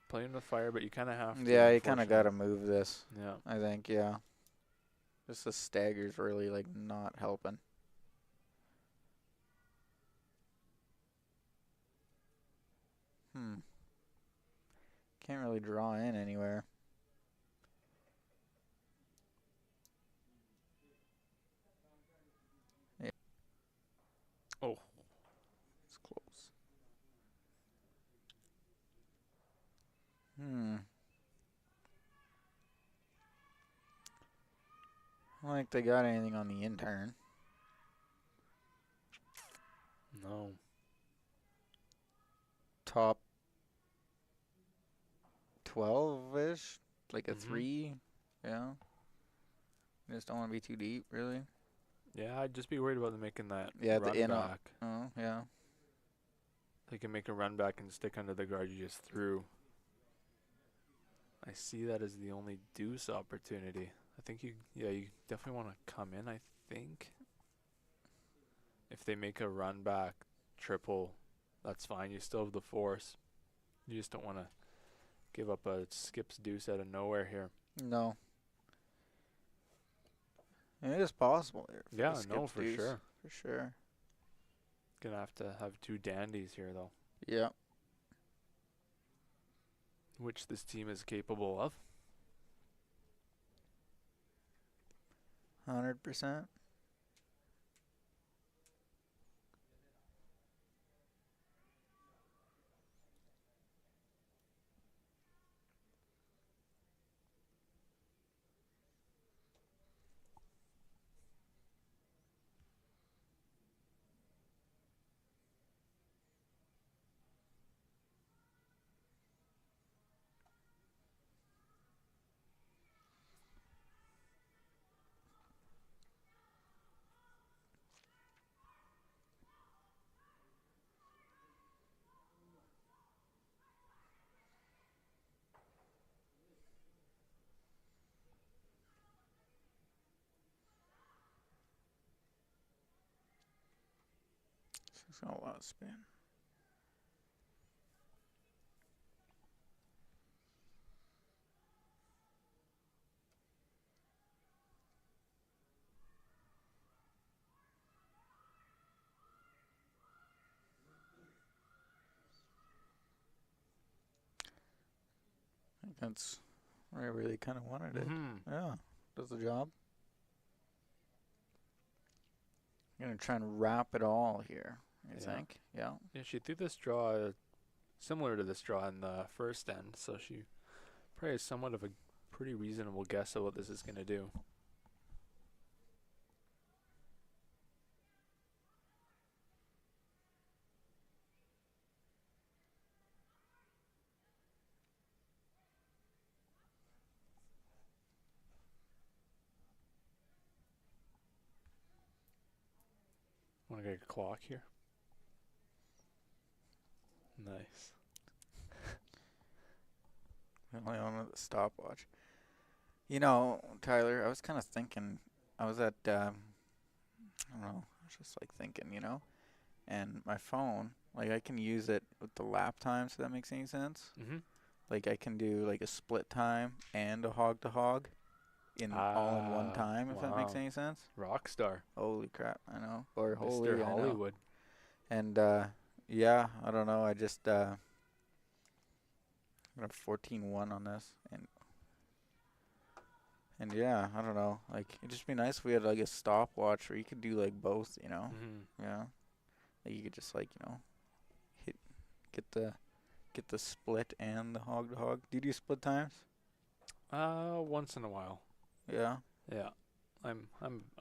Playing with fire, but you kind of have to. Yeah, you kind of gotta move this. Yeah. I think. Yeah. Just the stagger's really like not helping. Can't really draw in anywhere. Yeah. Oh. It's close. I don't think they got anything on the in-turn. No. Top 12-ish, like a 3. Yeah. You just don't want to be too deep, really. Yeah, I'd just be worried about them making that Yeah, run the in. back. Oh, yeah. They can make a run back and stick under the guard you just threw. I see that as the only deuce opportunity. I think you definitely want to come in, I think. If they make a run back triple, that's fine. You still have the force. You just don't want to give up a skips deuce out of nowhere here. No. It is possible here. For Yeah, the skip no, for deuce, sure. For sure. Gonna have to have two dandies here, though, Yeah. which this team is capable of. 100%. It's got a lot of spin. I think that's where I really kind of wanted it. Yeah. Does the job. I'm going to try and wrap it all here, I think. Yeah. Yeah, she threw this draw similar to this draw in the first end, so she probably has somewhat of a pretty reasonable guess of what this is going to do. Want to get a clock here? Nice. Only on the stopwatch. You know, Tyler, I was kind of thinking, I was at, I don't know, I was just like thinking, and my phone, like I can use it with the lap times, if that makes any sense. Like I can do like a split time and a hog to hog all in one time, if that makes any sense. Rockstar. Holy crap, I know. Or Mr. holy, Hollywood. I know. And yeah, I don't know. I just got a 14-1 on this, and yeah, I don't know. Like it'd just be nice if we had like a stopwatch where you could do like both, Yeah. Like you could just like, get the split and the hog to hog. Do you do split times? Once in a while. Yeah. Yeah. I'm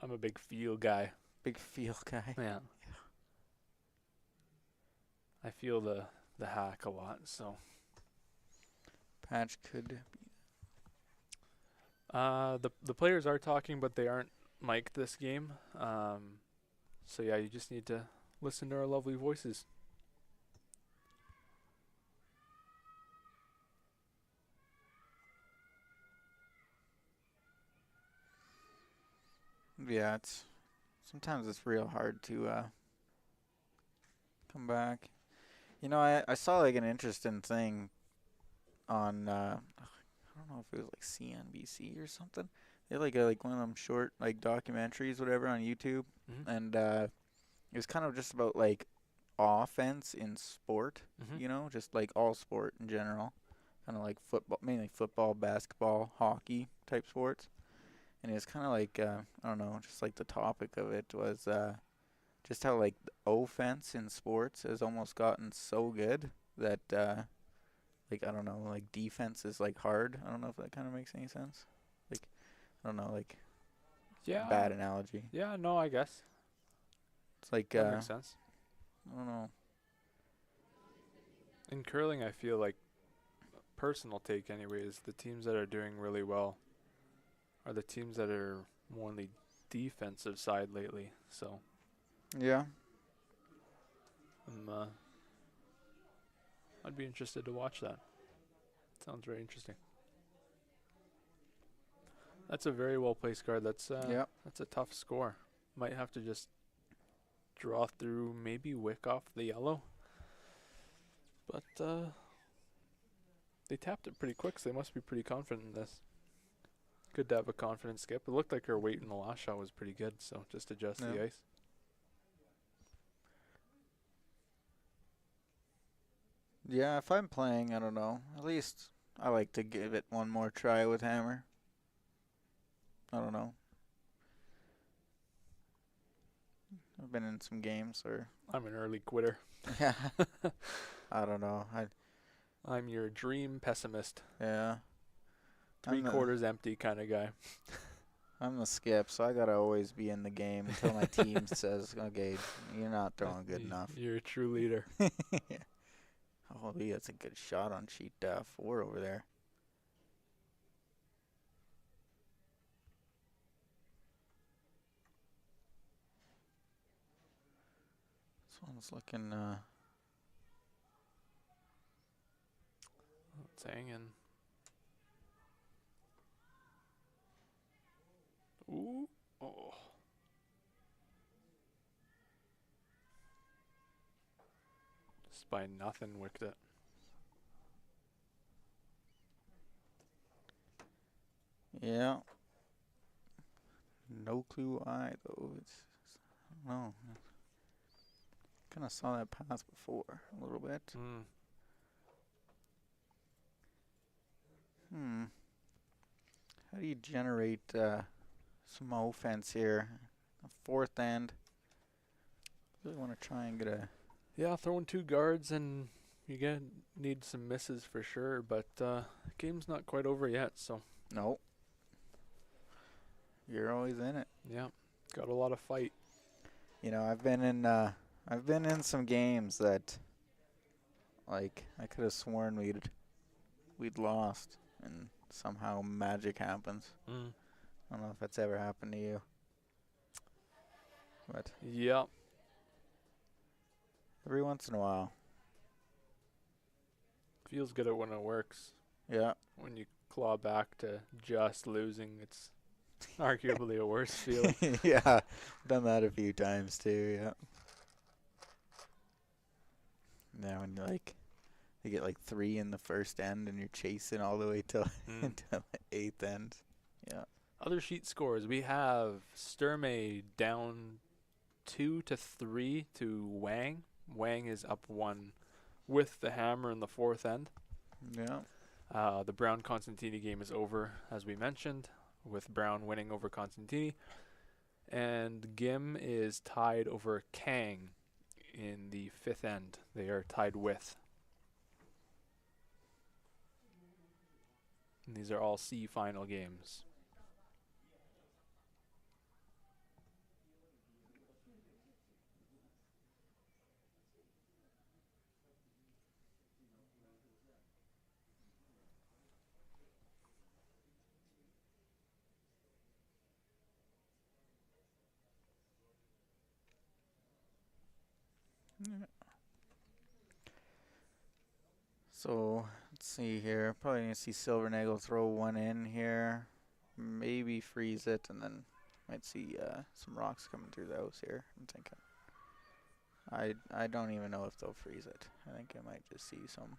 a big feel guy. Big feel guy. Yeah. I feel the hack a lot, so Patch could be. the players are talking, but they aren't mic'd this game. So yeah, you just need to listen to our lovely voices. Yeah, sometimes it's real hard to come back. I saw like an interesting thing on I don't know if it was like CNBC or something. They had like one of them short like documentaries, whatever, on YouTube, and it was kind of just about like offense in sport. Just like all sport in general, kind of like football, mainly football, basketball, hockey type sports. And it was kind of like I don't know, just like the topic of it was just how like the offense in sports has almost gotten so good that like I don't know, like defense is like hard. I don't know if that kind of makes any sense. Like I don't know, like bad analogy. Yeah, no, I guess It's like that makes sense. I don't know. In curling, I feel like personal take anyway is the teams that are doing really well are the teams that are more on the defensive side lately. So Yeah. I'd be interested to watch that. Sounds very interesting. That's a very well placed guard. Yep. That's a tough score. Might have to just draw through, maybe wick off the yellow. But they tapped it pretty quick, so they must be pretty confident in this. Good to have a confident skip. It looked like her weight in the last shot was pretty good, so just adjust the ice. Yeah, if I'm playing, I don't know. At least I like to give it one more try with hammer. I don't know. I've been in some games where I'm an early quitter. yeah, I don't know. I'm your dream pessimist. Yeah. Three quarters empty kind of guy. I'm the skip, so I gotta always be in the game until my team says, "Okay, you're not throwing good enough." You're a true leader. Yeah. Holy, that's a good shot on sheet 4 over there. This one's looking. It's hanging. Ooh. Oh. Just by nothing wicked it. Yeah. No clue why though. I don't know. Kind of saw that pass before a little bit. How do you generate some offense here? A fourth end. Really want to try and get a. Yeah, throwing 2 guards and you need some misses for sure, but game's not quite over yet, so. Nope. You're always in it. Yeah, got a lot of fight. You know, I've been in some games that, like, I could have sworn we'd lost, and somehow magic happens. I don't know if that's ever happened to you. But yeah, every once in a while. Feels good when it works. Yeah. When you claw back to just losing, it's arguably a worse feeling. Yeah, done that a few times too. Yeah. Now when you get like 3 in the first end and you're chasing all the way till until the 8th end. Yeah. Other sheet scores, we have Sturmey down 2-3 to Wang. Wang is up 1 with the hammer in the 4th end. Yeah. The Brown Constantini game is over, as we mentioned, with Brown winning over Constantini. And Gim is tied over Kang in the 5th end. They are tied with. And these are all C final games. Yeah. So let's see here. Probably gonna see Silvernagle throw one in here, maybe freeze it, and then might see some rocks coming through the house here. I'm thinking. I don't even know if they'll freeze it. I think I might just see some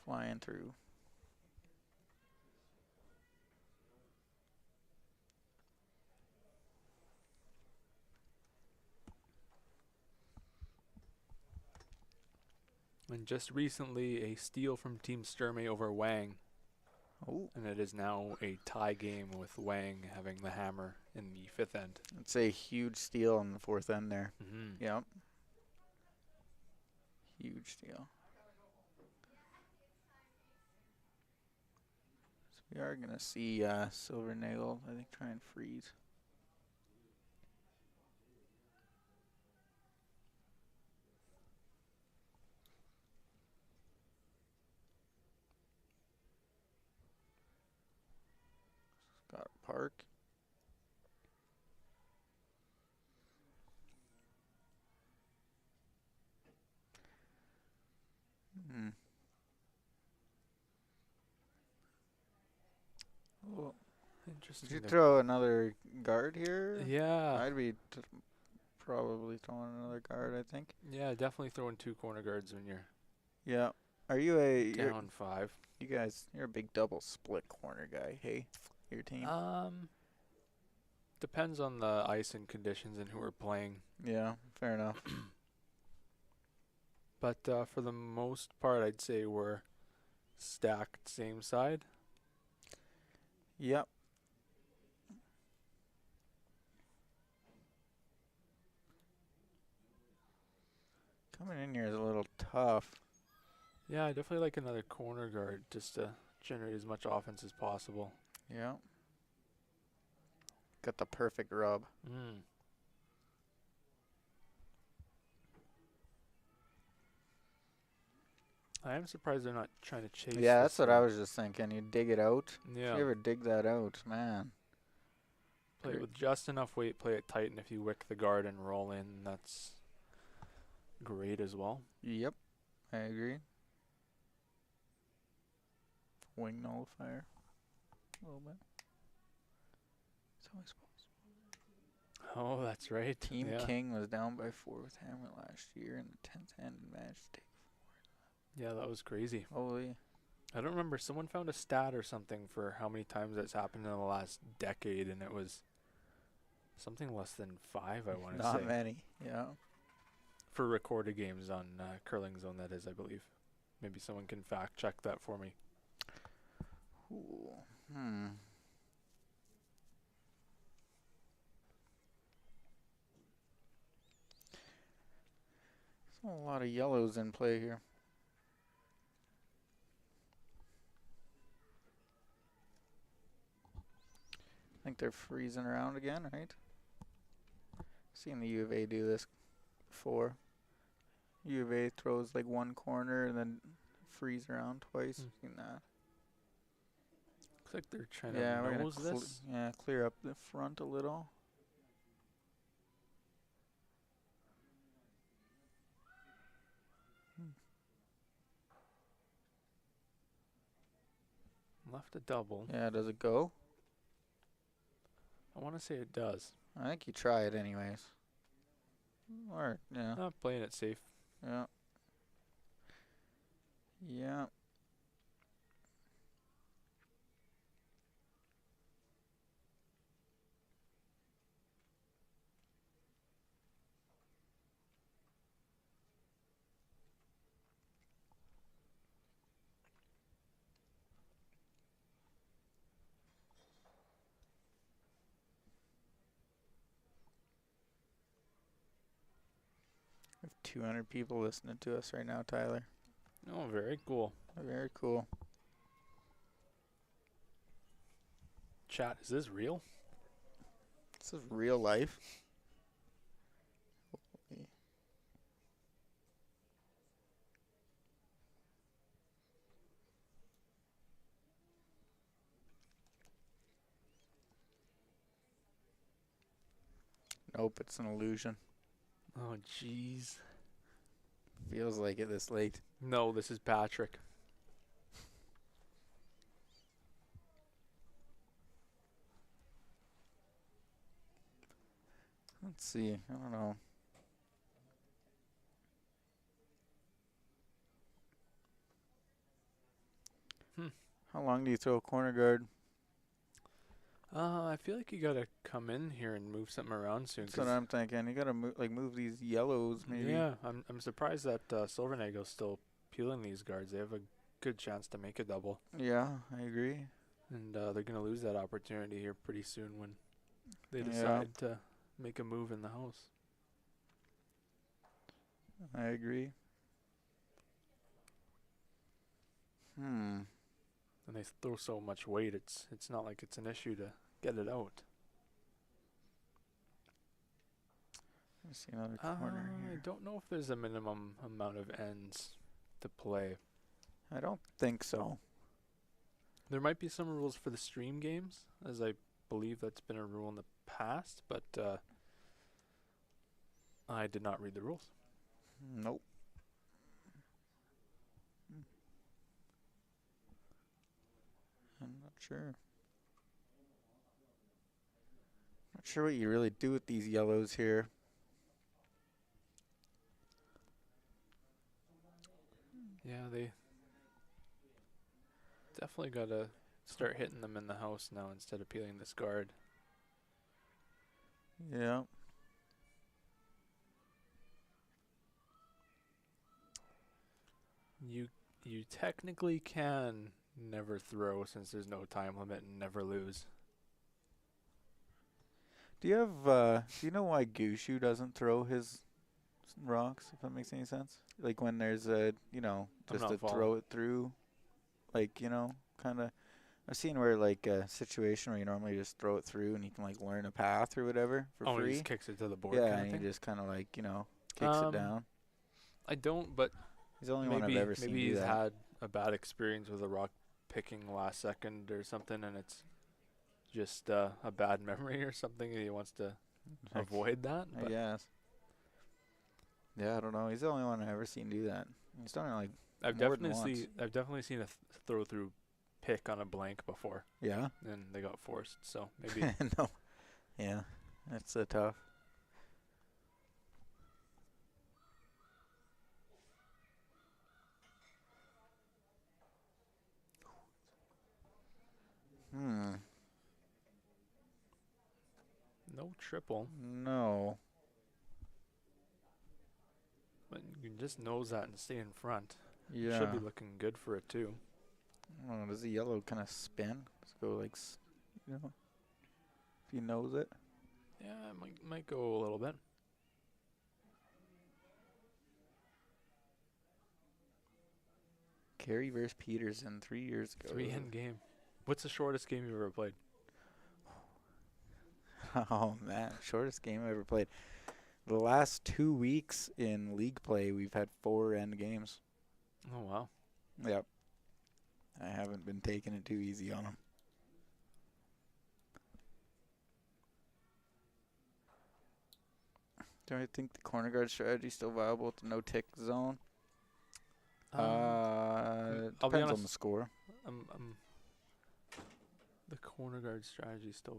flying through. And just recently, a steal from Team Sturmey over Wang. Oh. And it is now a tie game with Wang having the hammer in the 5th end. It's a huge steal in the 4th end there. Yep. Huge steal. So we are going to see Silvernagle, I think, try and freeze. Got Park. Oh. Did Interesting. you throw another guard here? Yeah. I'd be probably throwing another guard, I think. Yeah, definitely throwing 2 corner guards when you're Yeah. Are you down 5. you guys, you're a big double split corner guy, hey? Your team? Depends on the ice and conditions and who we're playing. Yeah, fair enough. But for the most part, I'd say we're stacked same side. Yep. Coming in here is a little tough. Yeah, I definitely like another corner guard just to generate as much offense as possible. Yeah. Got the perfect rub. Mm. I am surprised they're not trying to chase. Yeah, this that's what I one. was just thinking. You dig it out. Yeah. If you ever dig that out, man. Play it with just enough weight, play it tight, and if you wick the guard and roll in, that's great as well. Yep, I agree. Wing nullifier. A little bit. It's always possible. Oh, that's right. Team yeah. King was down by 4 with Hammer last year in the 10th hand and managed to take. Yeah, that was crazy. Holy. I don't remember. Someone found a stat or something for how many times that's happened in the last decade, and it was something less than 5, I want to say. Not many, yeah. For recorded games on Curling Zone, that is, I believe. Maybe someone can fact check that for me. Ooh. Hmm. There's a lot of yellows in play here. I think they're freezing around again, right? Seen the U of A do this before. U of A throws like one corner and then freeze around twice. Seen that. Looks like they're trying Yeah, we're to gonna nose this. clear up the front a little. Left a double. Yeah, does it go? I want to say it does. I think you try it anyways. Or yeah, Playing it safe. yeah, yeah. We have 200 people listening to us right now, Tyler. Oh, very cool. Very cool. Chat, is this real? This is real life. Holy. Nope, it's an illusion. Oh, jeez. Feels like it this late. No, this is Patrick. Let's see. I don't know. How long do you throw a corner guard? I feel like you gotta come in here and move something around soon. That's what I'm thinking. You gotta move these yellows maybe. Yeah, I'm surprised that Silvernagle's still peeling these guards. They have a good chance to make a double, Yeah, I agree. and they're gonna lose that opportunity here pretty soon when they Yeah. decide to make a move in the house. I agree. And they throw so much weight, it's not like it's an issue to get it out. Let me see another corner I here. don't know if there's a minimum amount of ends to play. I don't think so. There might be some rules for the stream games, as I believe that's been a rule in the past, but I did not read the rules. Nope. I'm not sure. sure what you really do with these yellows here. Yeah, they definitely gotta start hitting them in the house now instead of peeling this guard. Yeah. You technically can never throw since there's no time limit and never lose. Do you know why Gushu doesn't throw his rocks, if that makes any sense? Like when there's just not to throw following. it through, like, kind of. I've seen where like a situation where you normally just throw it through and you can like learn a path or whatever for Oh, he free. just kicks it to the board Yeah, kind of and he thing. just kind of like, kicks it down. I don't, but He's the only one I've maybe ever seen do he's that. had a bad experience with a rock picking last second or something, and it's just a bad memory or something, and he wants to avoid that. I But guess. Yeah, I don't know. He's the only one I've ever seen do that. He's done it like I've more than definitely once. I've definitely seen a throw through pick on a blank before, Yeah. and they got forced. So maybe No. Yeah, that's tough. no triple. No. But you can just nose that and stay in front. Yeah. Should be looking good for it too. Oh, does the yellow kind of spin? Let's go like, if he knows it. Yeah, it might go a little bit. Carey versus Peterson 3 years ago. 3-end game. What's the shortest game you've ever played? Oh man, shortest game I ever played. The last 2 weeks in league play, we've had 4 end games. Oh wow. Yep. I haven't been taking it too easy on them. Do I think the corner guard strategy is still viable with the no tick zone? I'll be Depends on honest. the score. The corner guard strategy still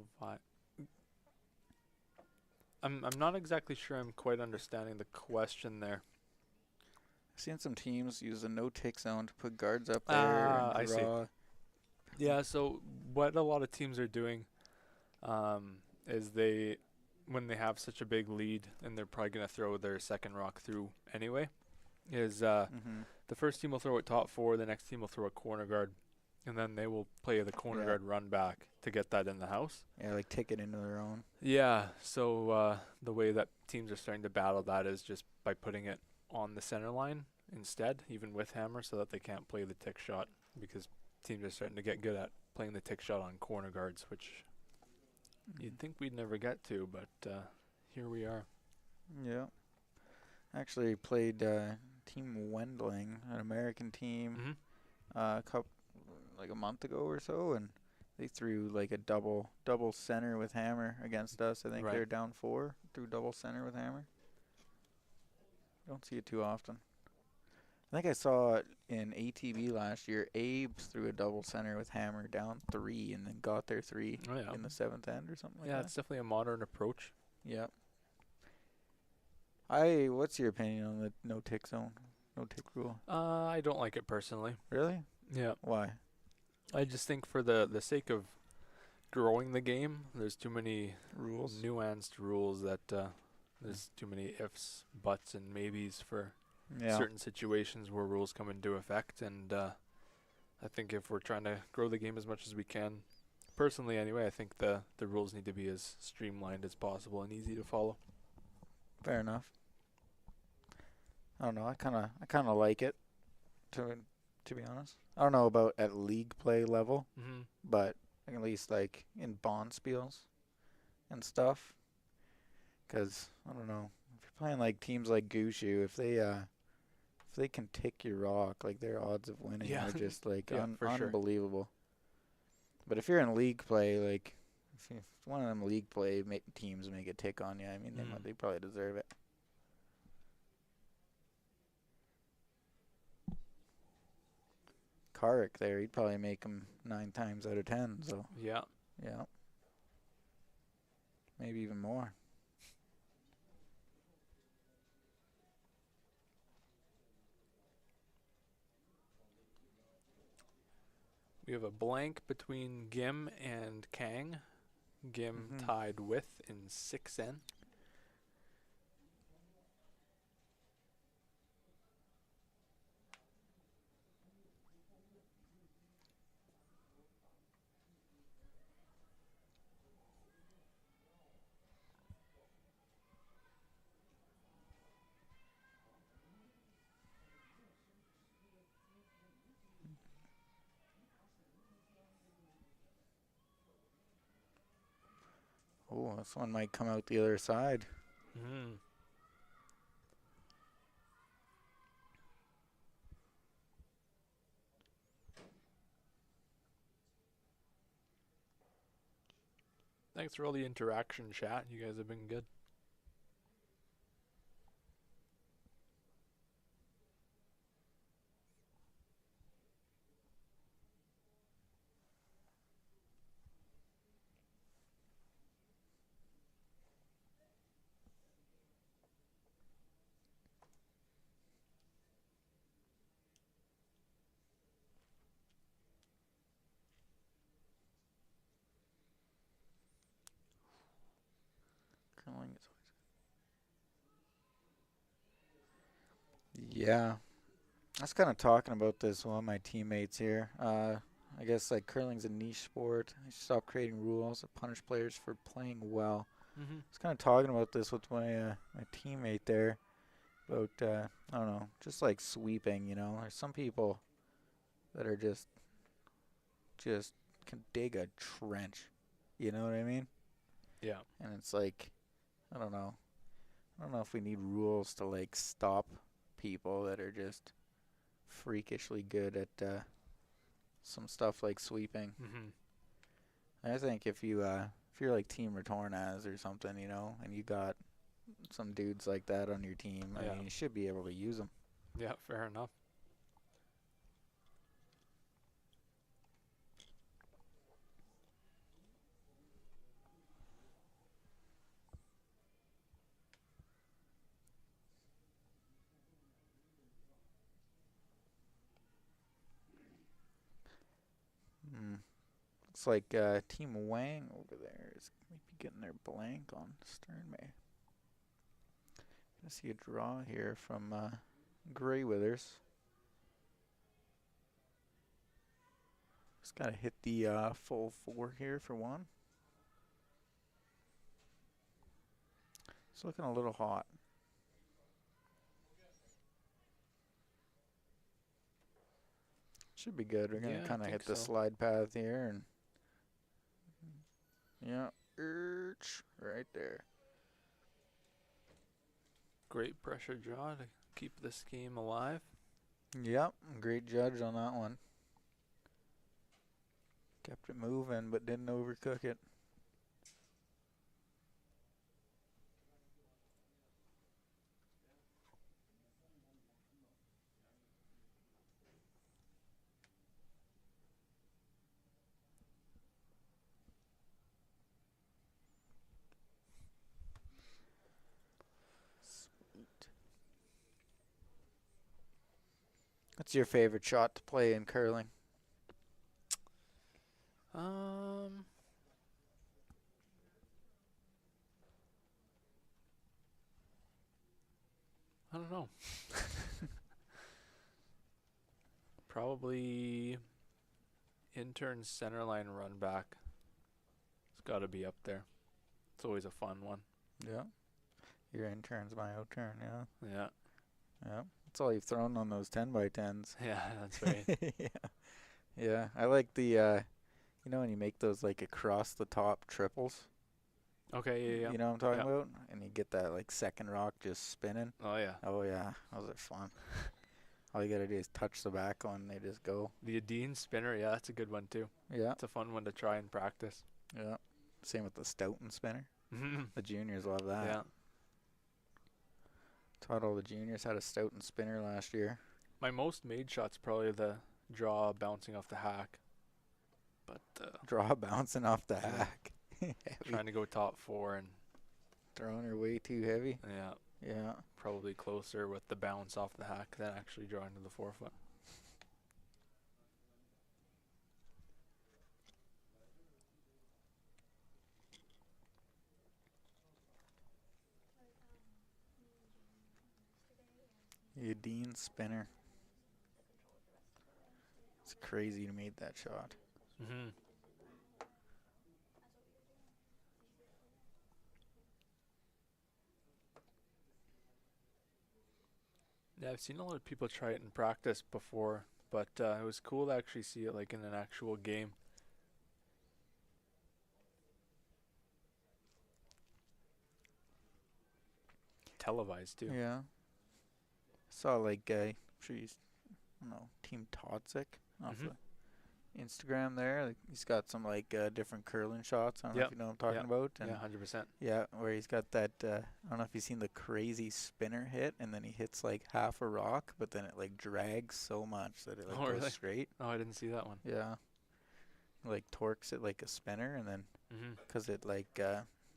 I'm not exactly sure I'm quite understanding the question there. I've seen some teams use the no tick zone to put guards up there and I see. draw. Yeah, so what a lot of teams are doing is when they have such a big lead and they're probably going to throw their second rock through anyway, is the first team will throw it top 4, the next team will throw a corner guard, and then they will play the corner guard run back to get that in the house. Yeah, like tick it into their own. Yeah, so the way that teams are starting to battle that is just by putting it on the center line instead, even with hammer, so that they can't play the tick shot, because teams are starting to get good at playing the tick shot on corner guards, which you'd think we'd never get to, but here we are. Yeah. Actually played Team Wendling, an American team, like a month ago or so, and they threw like a double center with hammer against us. I think Right. they're down 4, threw double center with hammer. Don't see it too often. I think I saw it in ATV last year. Abe's threw a double center with hammer down 3 and then got their 3 in the 7th end or something like Yeah, that. it's definitely a modern approach. Yep. What's your opinion on the no tick zone, no tick rule? I don't like it personally. Really? Yeah. Why? I just think for the sake of growing the game, there's too many Rules? nuanced rules that there's too many ifs, buts, and maybes for Yeah. certain situations where rules come into effect. And I think if we're trying to grow the game as much as we can, personally anyway, I think the rules need to be as streamlined as possible and easy to follow. Fair enough. I don't know. I kind of like it, to be honest. I don't know about at league play level, Mm-hmm. but at least like in bond spiels and stuff. Because I don't know, if you're playing like teams like Gushu, if they can tick your rock, like their odds of winning Yeah. are just like Yeah, for sure. unbelievable. But if you're in league play, like if one of them league play teams make a tick on you, I mean they probably deserve it. Carrick there, he'd probably make him 9 times out of 10. So Yeah. yeah. maybe even more. We have a blank between Gim and Kang. Gim Mhm. tied with in 6N. Oh, this one might come out the other side. Mm. Thanks for all the interaction, chat. You guys have been good. Curling is Yeah. I was kind of talking about this with one of my teammates here. I guess like curling's a niche sport. I should stop creating rules that punish players for playing well. Mm-hmm. I was kind of talking about this with my teammate there about I don't know, just like sweeping. There's some people that are just can dig a trench. You know what I mean? Yeah. And it's like I don't know. I don't know if we need rules to like stop people that are just freakishly good at some stuff like sweeping. Mm-hmm. I think if you're like Team Retornaz or something, and you got some dudes like that on your team, I Yeah. mean, you should be able to use them. Yeah, fair enough. Looks like Team Wang over there is maybe getting their blank on Sternmay. Gonna see a draw here from Graywithers. Just gotta hit the full 4 here for one. It's looking a little hot. Should be good. We're gonna Yeah, I kind of think hit the so. slide path here, and yeah, right there. Great pressure draw to keep this game alive. Yep, great judge on that one. Kept it moving, but didn't overcook it. Sweet. What's your favorite shot to play in curling? I don't know. Probably intern centerline run back. It's got to be up there. It's always a fun one. Yeah. Your intern's my out turn, yeah. Yeah. Yeah. That's all you've thrown on those 10x10s. Yeah, that's right. Yeah. Yeah. I like the, when you make those like across the top triples. Okay, yeah, yeah. You know what I'm talking Yeah. about? And you get that like second rock just spinning. Oh, yeah. Oh yeah, those are fun. All you gotta do is touch the back one, they just go. The Adine spinner, yeah, that's a good one too. Yeah, It's a fun one to try and practice. yeah. Same with the Stoughton spinner. Mm-hmm. The juniors love that. Yeah. Taught all the juniors how to Stoughton spinner last year. My most made shot's probably the draw bouncing off the hack. But Draw bouncing off the hack. Heavy. trying to go top 4, and Throwing her way too heavy. yeah, Yeah. probably closer with the bounce off the hack than actually drawing to the forefoot. Dean spinner. It's crazy to make that shot. Mm-hmm. Yeah, I've seen a lot of people try it in practice before, but it was cool to actually see it like in an actual game. Televised too. Yeah. Saw like I'm sure I don't know, Team Totzik off Mhm. the Instagram there. Like, he's got some like different curling shots. I don't know Yep. if you know what I'm talking Yep. about. And Yeah, 100%. yeah, where he's got that I don't know if you've seen the crazy spinner hit and then he hits like half a rock, but then it like drags so much that it like Oh, goes really? straight. Oh, I didn't see that one. Yeah. Like torques it like a spinner and then Mm-hmm. because it like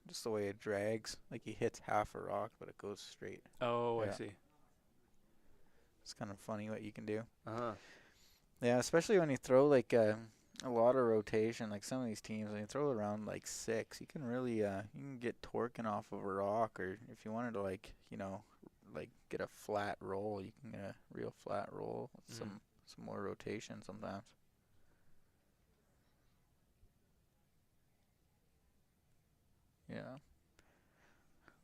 just the way it drags, like he hits half a rock but it goes straight. Oh, I Yeah. see. It's kind of funny what you can do. Uh-huh. Yeah, especially when you throw like a lot of rotation, like some of these teams, when you throw around like 6, you can really you can get torquing off of a rock, or if you wanted to like like get a flat roll, you can get a real flat roll with some more rotation sometimes. Yeah.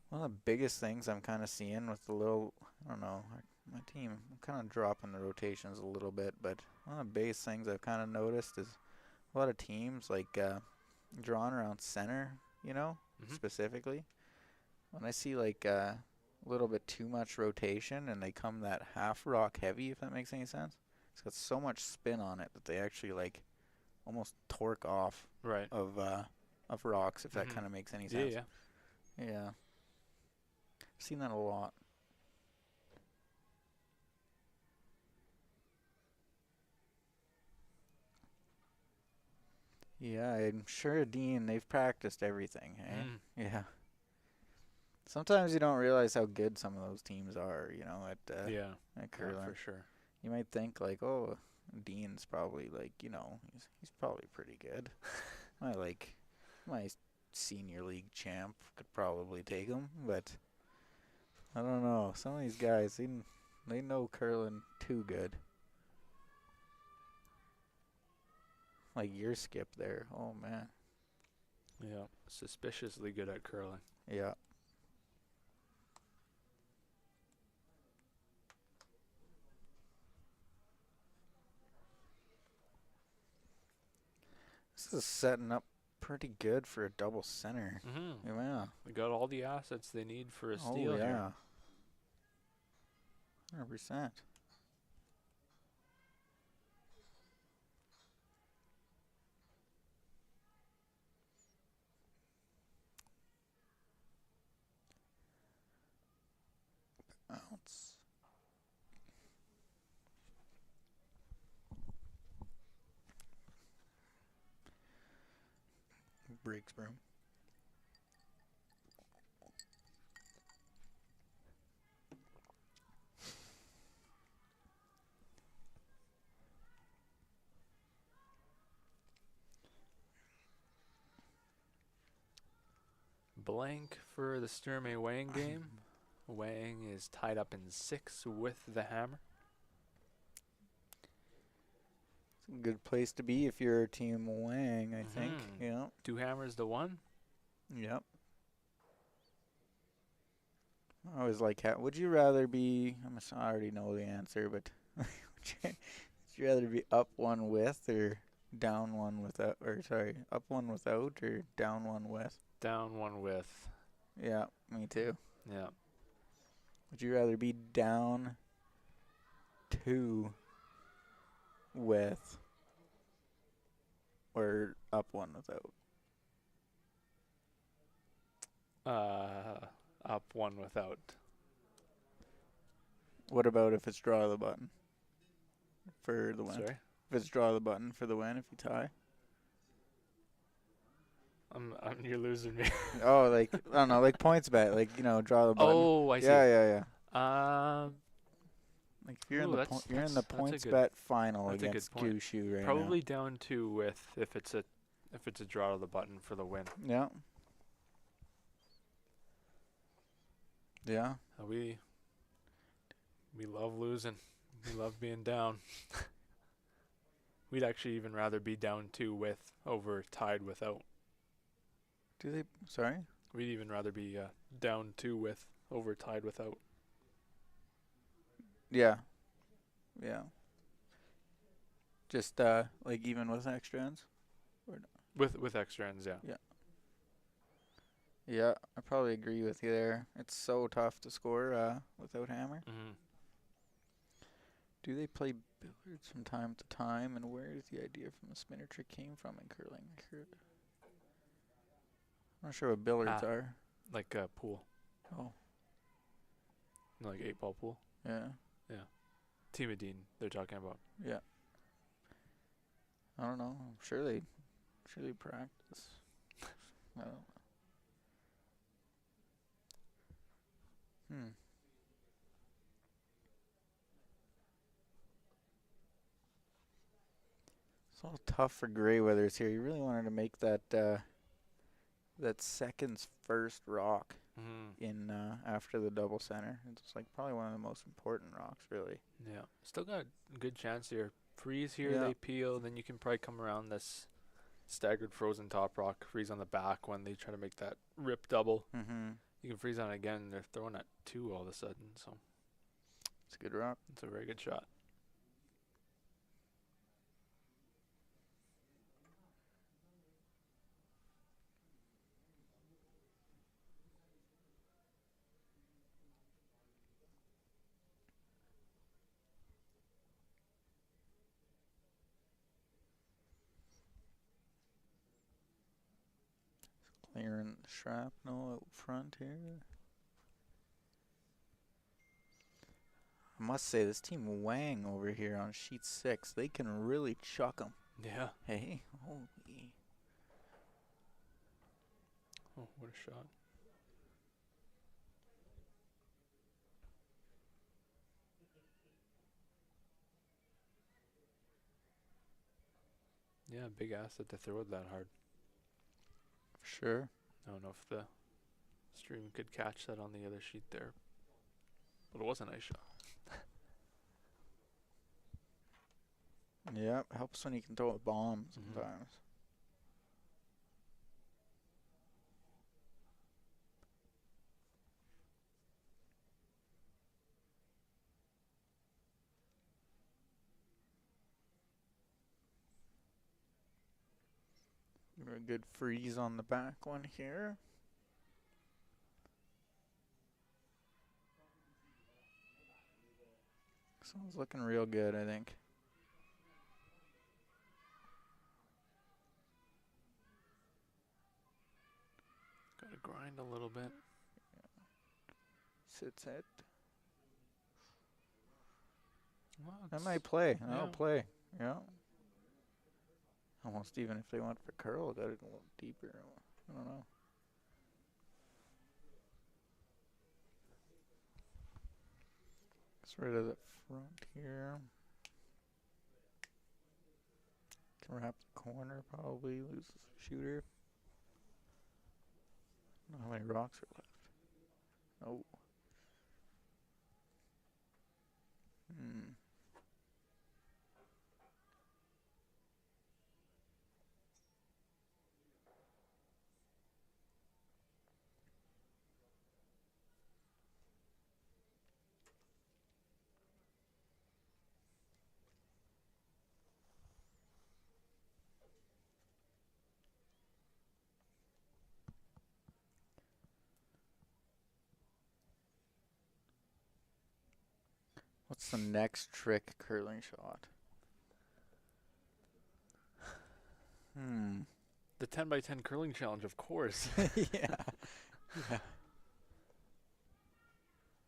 One of the biggest things I'm kind of seeing with the little, I don't know, my team, I'm kind of dropping the rotations a little bit, but one of the biggest things I've kind of noticed is a lot of teams like drawn around center, Mm-hmm. specifically. When I see like a little bit too much rotation and they come that half rock heavy, if that makes any sense, it's got so much spin on it that they actually like almost torque off Right. of rocks, if that Mhm. kind of makes any Yeah, sense. yeah. Yeah. I've seen that a lot. Yeah, I'm sure Dean, they've practiced everything, hey? Mm. Yeah. Sometimes you don't realize how good some of those teams are, Yeah. at Yeah, curling. for sure. You might think like, oh, Dean's probably like, he's probably pretty good. My senior league champ could probably take him, but I don't know. Some of these guys, they know curling too good. Like your skip there. Oh man. Yeah. Suspiciously good at curling. Yeah. This is setting up pretty good for a double center. Mm-hmm. Yeah. We got all the assets they need for a Oh steal yeah. here. 100%. Bounce. Breaks broom. Blank for the Sturmey Wang game. Wang is tied up in 6 with the hammer. It's a good place to be if you're Team Wang, I think. Mhm. Yeah. 2 hammers to 1. Yep. I always like would you rather be, I already know the answer, but would you rather be up one with or down one without, or sorry, up one without or down one with? Down 1 with. Yeah, me too. Yeah. Would you rather be down 2 with or up one without? Up 1 without. What about if it's draw the button for the win? Sorry? If it's draw the button for the win, if you tie? You're losing me. Oh, like I don't know, like points bet, like draw the button. Oh, I see. Yeah. Um, Like if you're in ooh, the you're in the that's a points good bet final that's a good against point. Gushu right Probably down to with if it's a draw to the button for the win. now. Yeah. We love losing. We love being down. We'd actually even rather be down 2 with over tied without. Do they? Sorry. We'd even rather be down 2 with over tied without. Yeah. Yeah. Just like even with extra ends. With extra ends, yeah. Yeah, I probably agree with you there. It's so tough to score without hammer. Mm-hmm. Do they play billiards from time to time, and where does the idea from the spinner trick came from in curling? I'm not sure what billiards are. Like a pool. Oh, Like 8-ball pool. yeah, Team Dean, they're talking about. yeah. I don't know. I'm sure they practice. I don't know. It's all tough for Graywithers here. He really wanted to make that second's first rock Mm-hmm. in after the double center. It's like probably one of the most important rocks, really. Yeah. Still got a good chance here. Freeze here, Yeah. they peel. Then you can probably come around this staggered frozen top rock, freeze on the back when they try to make that rip double. Mm-hmm. You can freeze on it again. They're throwing at 2 all of a sudden, so It's a good rock. it's a very good shot. Clearing the shrapnel out front here. I must say, this team Wang over here on sheet 6, they can really chuck 'em. Yeah. Hey, holy. Oh, what a shot. Yeah, big asset to throw it that hard. Sure. I don't know if the stream could catch that on the other sheet there. But it was a nice shot. Yeah, helps when you can throw a bomb sometimes. A good freeze on the back one here. This one's looking real good, I think. Got to grind a little bit. Sits it. Well, That might play. That'll yeah. play. Yeah. Almost even if they went for curl, got it a little deeper. I don't know. Gets rid of the front here. Can wrap the corner probably. Loses the shooter. I don't know how many rocks are left. Oh. What's the next trick curling shot? The 10x10 curling challenge, of course. Yeah.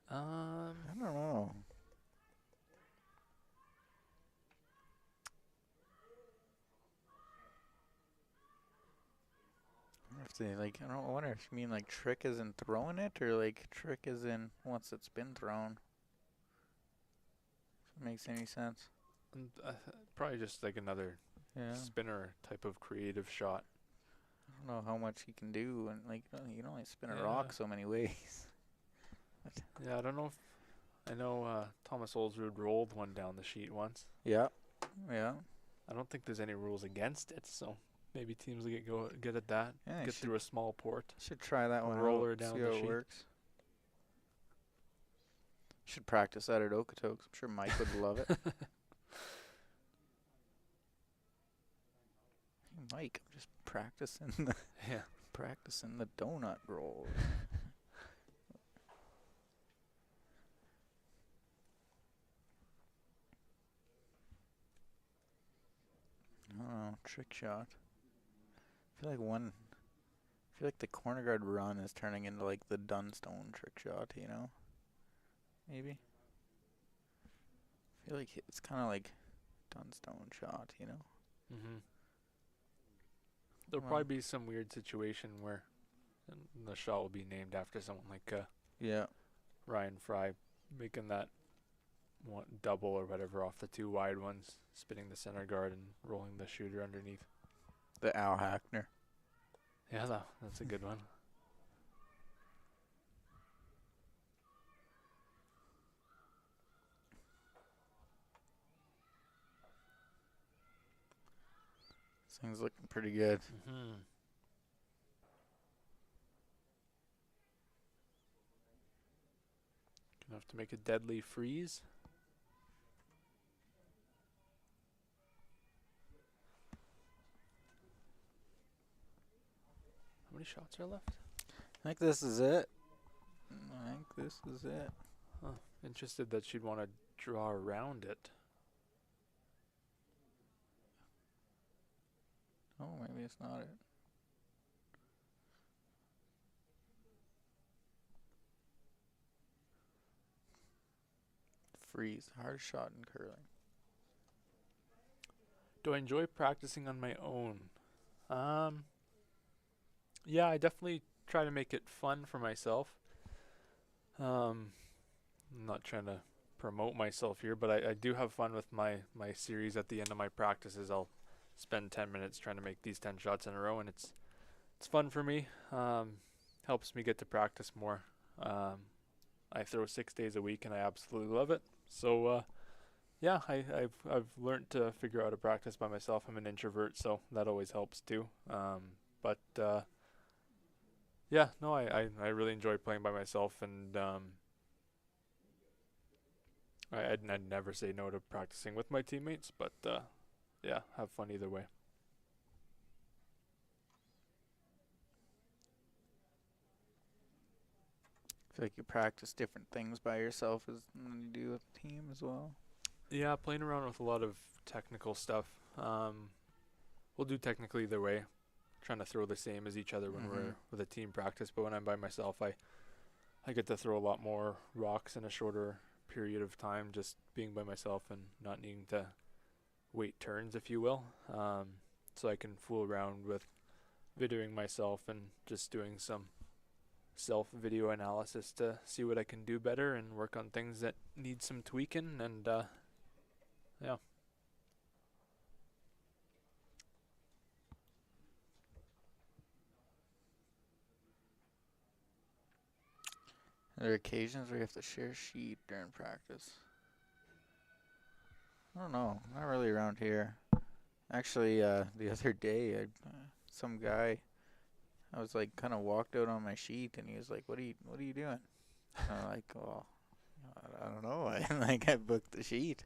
I don't know. See, like, I don't wonder if you mean like trick as in throwing it or like trick as in once it's been thrown. If it makes any sense. And, probably just like another Yeah. spinner type of creative shot. I don't know how much he can do, and like you can only spin a Yeah. rock so many ways. Yeah, I don't know if I know Thomas Olsrud rolled one down the sheet once. Yeah. Yeah. I don't think there's any rules against it, so maybe teams will get good at that. Yeah, Get through a small port. should try that one roller out. down See the how it sheet. works. Should practice that at Okotoks. I'm sure Mike would love it. Hey, Mike, I'm just practicing the Yeah. practicing the donut roll. Oh, trick shot. I feel like the corner guard run is turning into like the Dunstone trick shot, you know? Maybe. I feel like it's kind of like Dunstone shot, you know? Mm-hmm. There'll Well- probably be some weird situation where the shot will be named after someone like Yeah. Ryan Fry, making that one double or whatever off the two wide ones, spinning the center guard and rolling the shooter underneath. The Al Hackner. Yeah, that's a good one. This thing's looking pretty good. Mm-hmm. Gonna have to make a deadly freeze. How many shots are left? I think this is it. Huh. Interested that she'd want to draw around it. Oh, maybe it's not it. Freeze. Hard shot in curling. Do I enjoy practicing on my own? Yeah, I definitely try to make it fun for myself. I'm not trying to promote myself here, but I do have fun with my series. At the end of my practices, I'll spend 10 minutes trying to make these 10 shots in a row, and it's fun for me. Helps me get to practice more. I throw 6 days a week, and I absolutely love it. So, yeah, I've learned to figure out how to practice by myself. I'm an introvert, so that always helps too. But yeah, no, I really enjoy playing by myself, and I'd never say no to practicing with my teammates. But yeah, have fun either way. I feel like you practice different things by yourself than you do with a team as well. Yeah, playing around with a lot of technical stuff. We'll do technical either way, trying to throw the same as each other when we're with a team practice. But when I'm by myself, I get to throw a lot more rocks in a shorter period of time, just being by myself and not needing to wait turns, if you will. So I can fool around with videoing myself and just doing some self-video analysis to see what I can do better and work on things that need some tweaking. And yeah. Are there occasions where you have to share a sheet during practice? I don't know. Not really around here. Actually, the other day, some guy, I was like, kind of walked out on my sheet, and he was like, "What are you doing?" And I'm like, "Well, I don't know." I booked the sheet,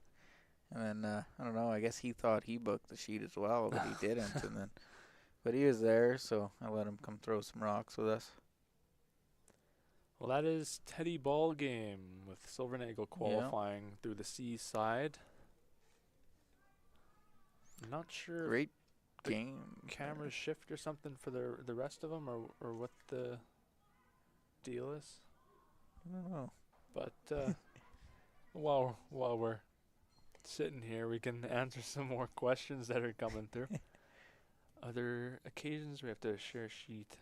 and then I don't know. I guess he thought he booked the sheet as well, but he didn't. But he was there, so I let him come throw some rocks with us. Well, that is Teddy Ball Game with Silvernagle qualifying through the C side. I'm not sure Great the game. cameras shift or something for the rest of them, or what the deal is. I don't know. But while we're sitting here, we can answer some more questions that are coming through. Other occasions we have to share a sheet.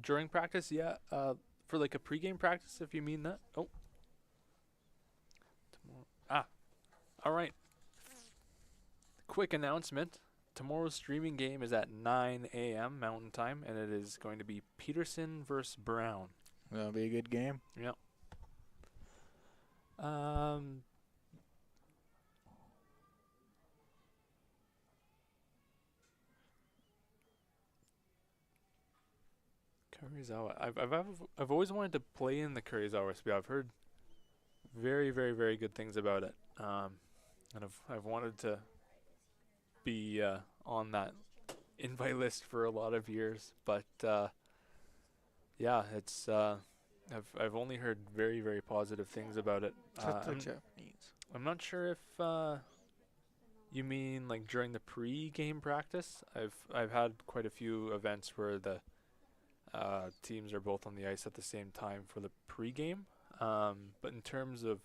During practice, yeah. For like a pregame practice, if you mean that. Oh, tomorrow. All right. Quick announcement. Tomorrow's streaming game is at 9 a.m. Mountain Time, and it is going to be Peterson versus Brown. That'll be a good game. Yep. Um, Kurizawa. I've always wanted to play in the Kurizawa SPL. I've heard very, very, very good things about it. And I've wanted to be on that invite list for a lot of years, but yeah, it's I've only heard very, very positive things about it. That's the Japanese. I'm not sure if you mean like during the pre-game practice. I've had quite a few events where the teams are both on the ice at the same time for the pre-game. But in terms of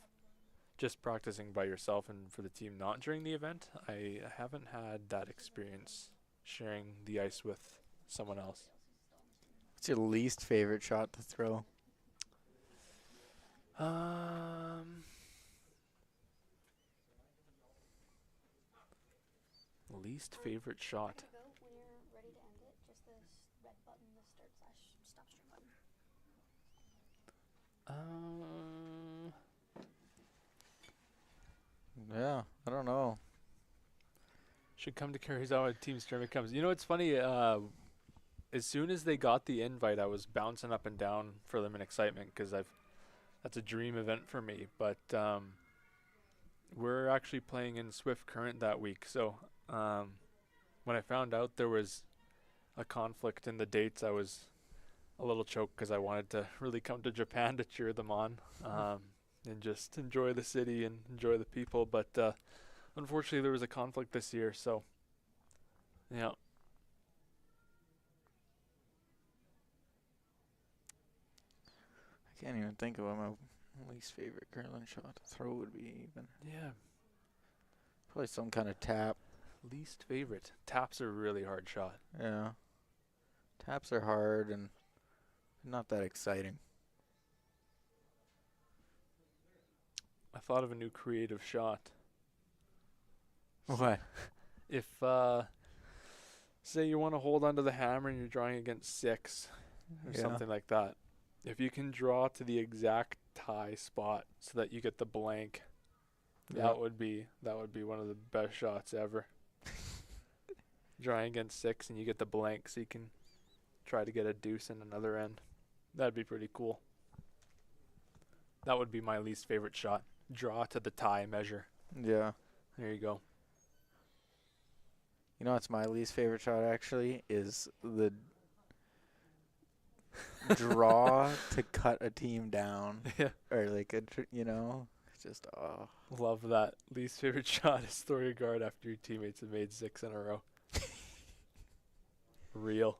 just practicing by yourself and for the team not during the event, I haven't had that experience sharing the ice with someone else. What's your least favorite shot to throw? Least favorite shot. Go when you're ready to end it. Just the red button, the start/stop stream button. Yeah, I don't know. Should come to Kurizawa Team Stream. It comes. You know, it's funny. As soon as they got the invite, I was bouncing up and down for them in excitement because that's a dream event for me. But we're actually playing in Swift Current that week. So when I found out there was a conflict in the dates, I was a little choked because I wanted to really come to Japan to cheer them on and just enjoy the city and enjoy the people. But unfortunately, there was a conflict this year. So, yeah. I can't even think of what my least favorite curling shot to throw would be even. Yeah. Probably some kind of tap. Least favorite. Taps are a really hard shot. Yeah. Taps are hard and not that exciting. I thought of a new creative shot. What? If, say you want to hold onto the hammer and you're drawing against 6 or Yeah. something like that. If you can draw to the exact tie spot so that you get the blank, Yeah. that would be one of the best shots ever. Drawing against 6 and you get the blank so you can try to get a deuce in another end. That'd be pretty cool. That would be my least favorite shot. Draw to the tie measure. Yeah. There you go. You know what's my least favorite shot actually is the draw to cut a team down. Yeah. Or like it's just Love that. Least favorite shot is throw your guard after your teammates have made 6 in a row. Real.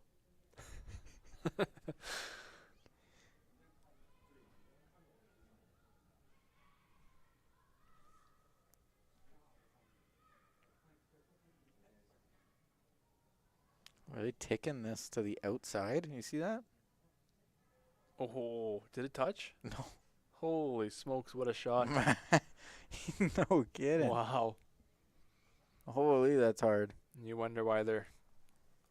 Are they ticking this to the outside? You see that? Oh, did it touch? No. Holy smokes, what a shot. No kidding. Wow. Holy, that's hard. You wonder why they're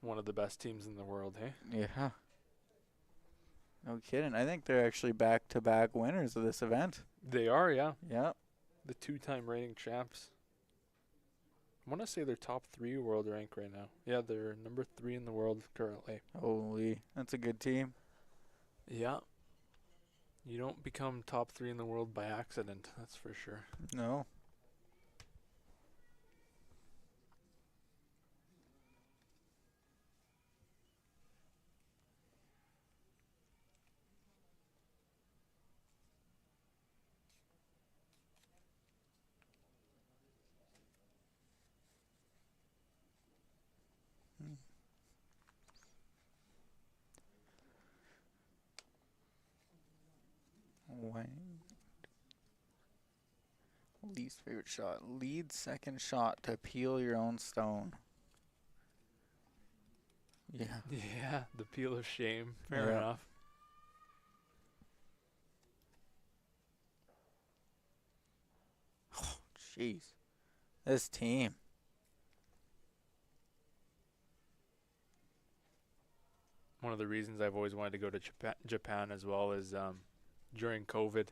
one of the best teams in the world, hey? Yeah. No kidding. I think they're actually back-to-back winners of this event. They are, yeah. Yeah. The 2-time reigning champs. I want to say they're top 3 world rank right now. Yeah, they're number 3 in the world currently. Holy, that's a good team. Yeah. You don't become top 3 in the world by accident, that's for sure. No. Wang. Least favorite shot. Lead second shot to peel your own stone. Yeah. Yeah, the peel of shame. Fair Yeah. enough. Jeez. This team. One of the reasons I've always wanted to go to Japan as well is during COVID,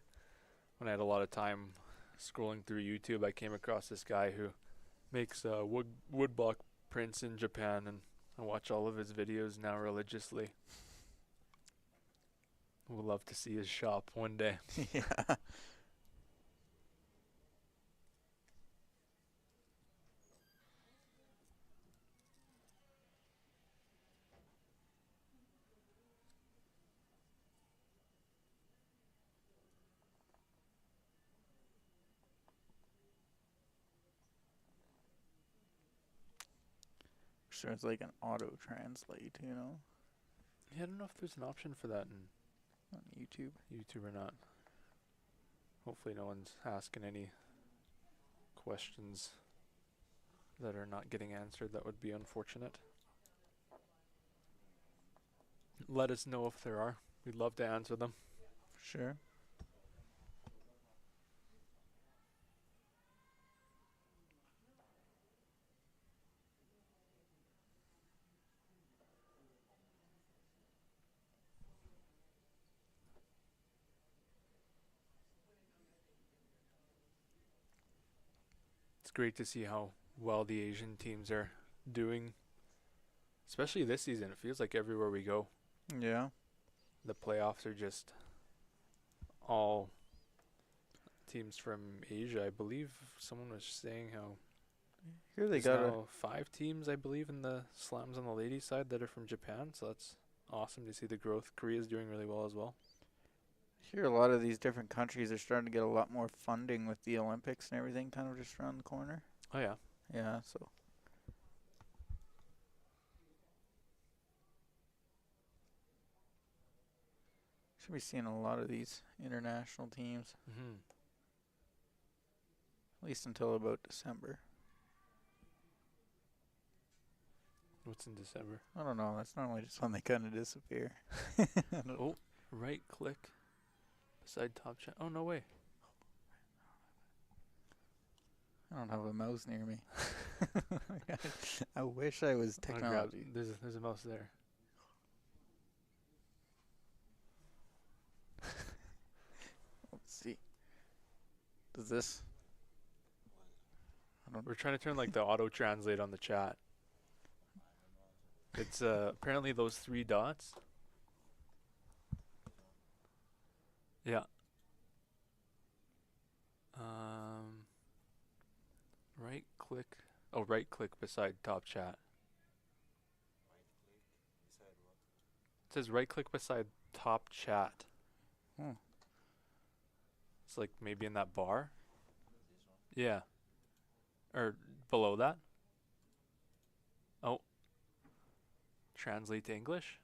when I had a lot of time scrolling through YouTube, I came across this guy who makes woodblock prints in Japan, and I watch all of his videos now religiously. Would love to see his shop one day. Yeah. Sure, it's like an auto translate, Yeah, I don't know if there's an option for that in on YouTube. YouTube or not. Hopefully no one's asking any questions that are not getting answered. That would be unfortunate. Let us know if there are. We'd love to answer them. Sure. It's great to see how well the Asian teams are doing, especially this season. It feels like everywhere we go, Yeah. the playoffs are just all teams from Asia. I believe someone was saying how Here they there's got now 5 teams, I believe, in the slams on the ladies' side that are from Japan. So that's awesome to see the growth. Korea's doing really well as well. Here, a lot of these different countries are starting to get a lot more funding with the Olympics and everything kind of just around the corner. Oh yeah, Yeah, so should be seeing a lot of these international teams, mm-hmm. at least until about December. What's in December? I don't know. That's normally just when they kind of disappear. Oh, right click beside top chat. Oh no way. I don't have a mouse near me. I wish I was I'll grab- technology. There's a mouse there. Let's see. Does this? I don't. We're trying to turn like the auto translate on the chat. It's apparently those 3 dots. Yeah. Right click. Oh, right click beside top chat. It says right click beside top chat. Hmm. It's like maybe in that bar. Yeah. Or below that. Oh. Translate to English.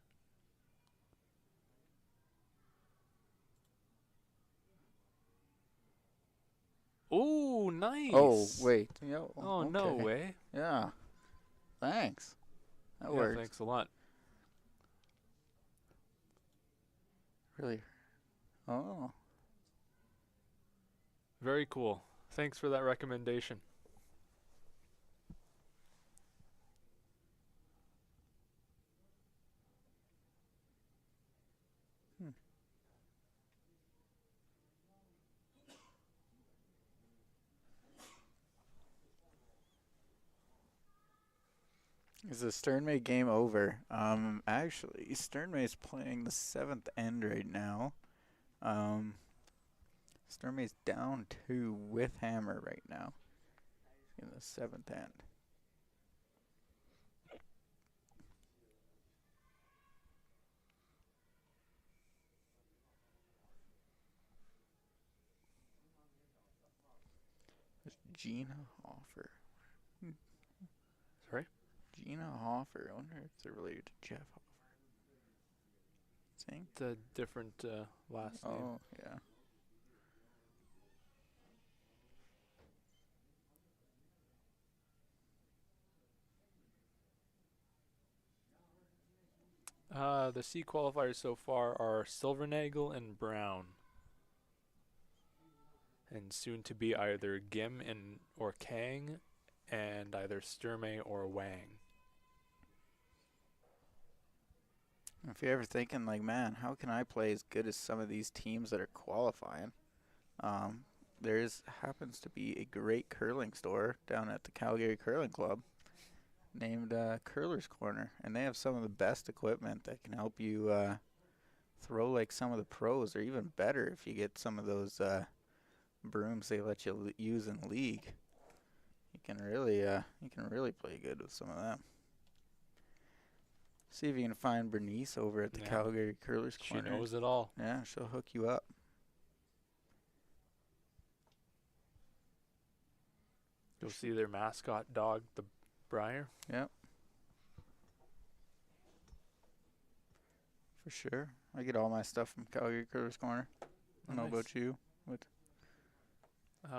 Oh, nice. Oh wait. Yo. Oh, no okay. way. Yeah. Thanks. That Yeah, worked. thanks a lot. Really. Oh. Very cool. Thanks for that recommendation. Hmm. Is the Sternmay game over? Actually, Sternmay's playing the 7th end right now. Sternmay's down 2 with Hammer right now in the 7th end. There's Gina Hoffer. Sorry? Gina Hoffer. I wonder if they're related to Jeff Hoffer. Sing? It's a different last name. Oh, yeah. The C qualifiers so far are Silvernagle and Brown, and soon to be either Gim and or Kang, and either Sturmey or Wang. If you're ever thinking like, man, how can I play as good as some of these teams that are qualifying? Happens to be a great curling store down at the Calgary Curling Club named Curler's Corner, and they have some of the best equipment that can help you throw like some of the pros, or even better if you get some of those brooms they let you use in league. You can really play good with some of them. See if you can find Bernice over at the Calgary Curler's Corner. She knows it all. Yeah, she'll hook you up. You'll see their mascot dog, the Briar. Yep. For sure. I get all my stuff from Calgary Curler's Corner. I don't know about you. What?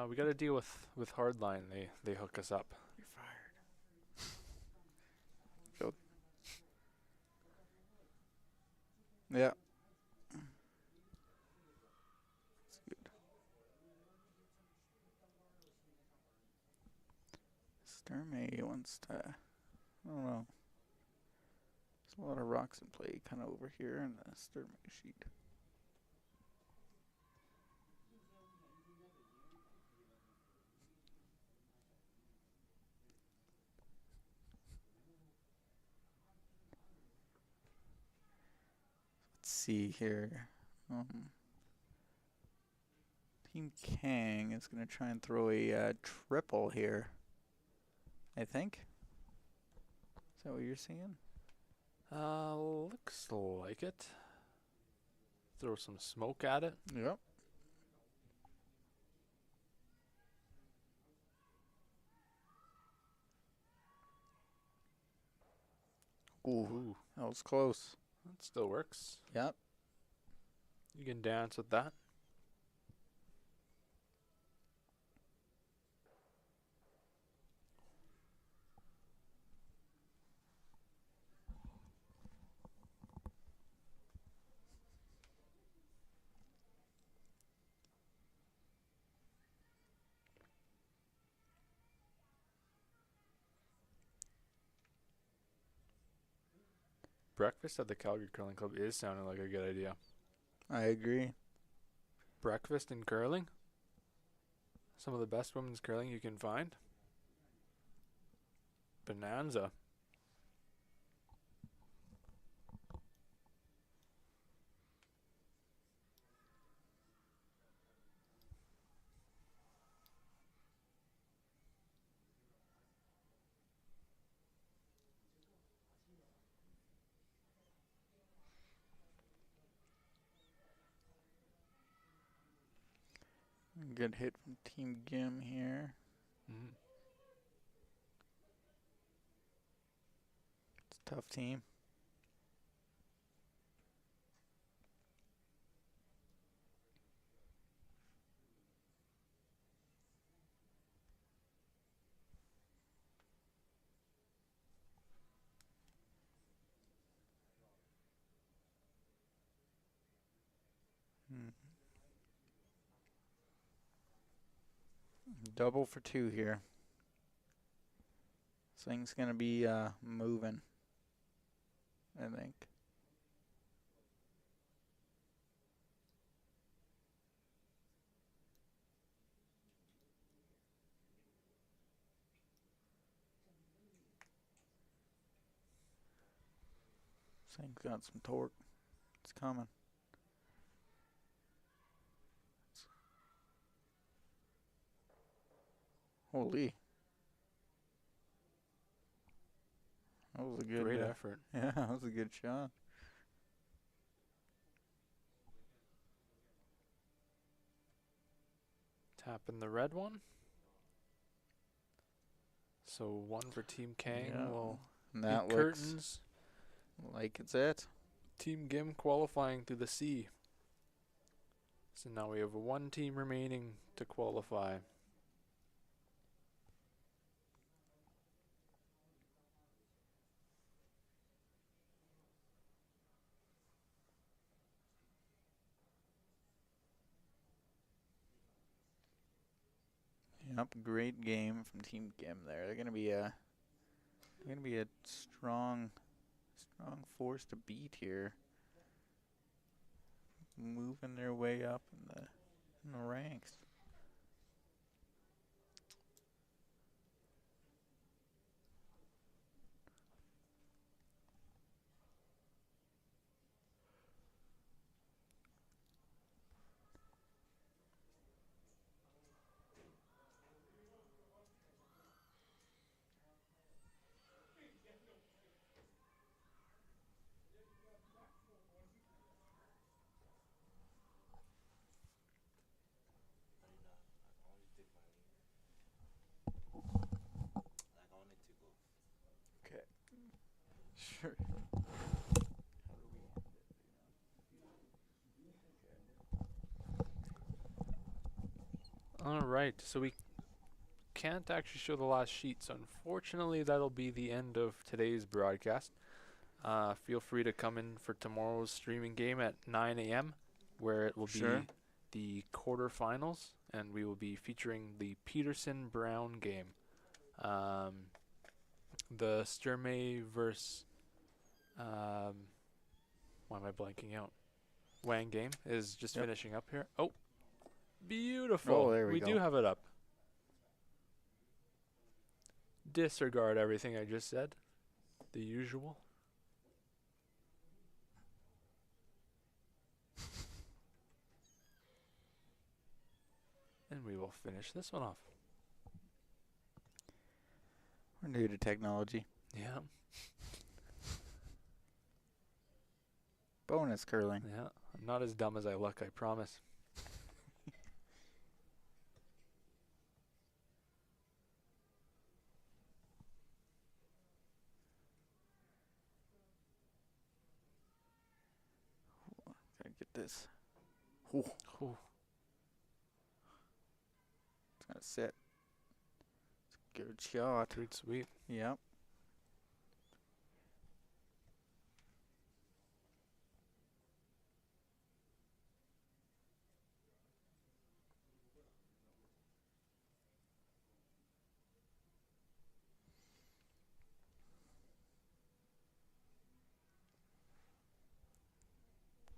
We got to deal with Hardline. They hook us up. You're fired. Joke. Yeah. That's good. Sturmey wants to, I don't know. There's a lot of rocks in play kind of over here in the Sturmey sheet. Let's see here. Team Kang is going to try and throw a triple here, I think. Is that what you're seeing? Looks like it. Throw some smoke at it. Yep. Ooh, that was close. That still works. Yep. You can dance with that. Breakfast at the Calgary Curling Club is sounding like a good idea. I agree. Breakfast in curling? Some of the best women's curling you can find? Bonanza. Good hit from Team Gim here. Mm-hmm. It's a tough team. Double for two here. This thing's going to be moving, I think. This thing's got some torque. It's coming. Holy. That was a good Great effort. Yeah, that was a good shot. Tapping the red one. So one for Team Kang. Yeah. Will And that be looks curtains. like it's it. Team Gim qualifying through the C. So now we have one team remaining to qualify. Yep, great game from Team Gim there. They're gonna be a strong force to beat here. Moving their way up in the ranks. Okay. Sure. All right, so we can't actually show the last sheet, so unfortunately that'll be the end of today's broadcast. Feel free to come in for tomorrow's streaming game at 9 a.m., where it will Sure. be the quarterfinals, and we will be featuring the Peterson-Brown game. The Sturmey versus, why am I blanking out? Wang game is just Yep. finishing up here. Oh, beautiful. Oh, there we do go. have it up. Disregard everything I just said. The usual. And we will finish this one off. We're new to technology. Yeah, Bonus curling. yeah. I'm not as dumb as I look, I promise. Gotta get this. Ooh, Ooh. it's gonna sit. It's a good shot. Sweet, sweet. Yep.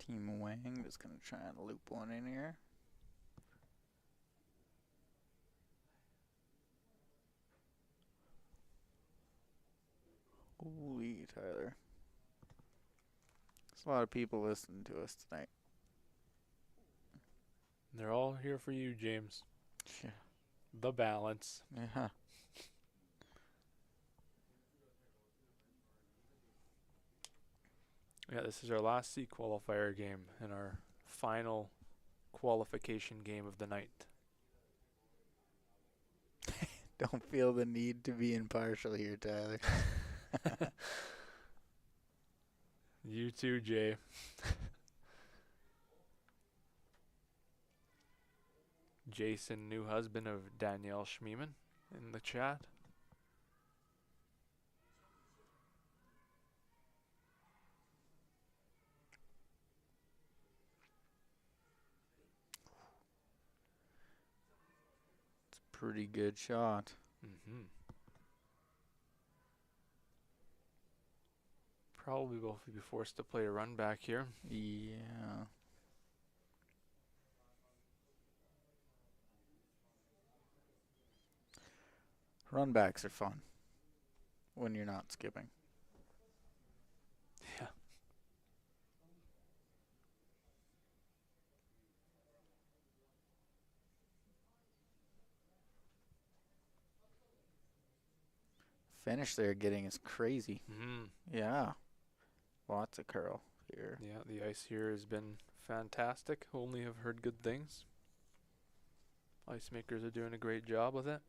Team Wang just gonna try and loop one in here. Holy Tyler. There's a lot of people listening to us tonight. They're all here for you, James. Yeah. The balance. Yeah. Yeah, this is our last C qualifier game and our final qualification game of the night. Don't feel the need to be impartial here, Tyler. You too, Jay. Jason, new husband of Danielle Schmeeman, in the chat. It's a pretty good shot. Mm-hmm. Probably will be forced to play a run back here. Yeah. Run backs are fun when you're not skipping. Yeah. Finish they're getting is crazy. Mm-hmm. Yeah. Lots of curl here. Yeah, the ice here has been fantastic. Only have heard good things. Ice makers are doing a great job with it.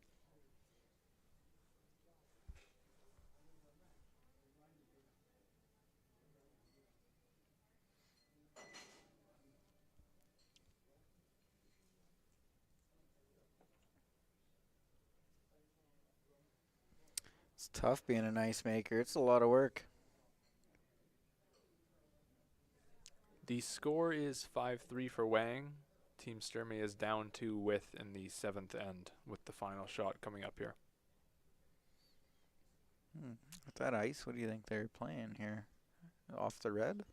It's tough being an ice maker. It's a lot of work. The score is 5-3 for Wang. Team Sturmey is down 2 with in the 7th end with the final shot coming up here. With that ice, what do you think they're playing here? Off the red?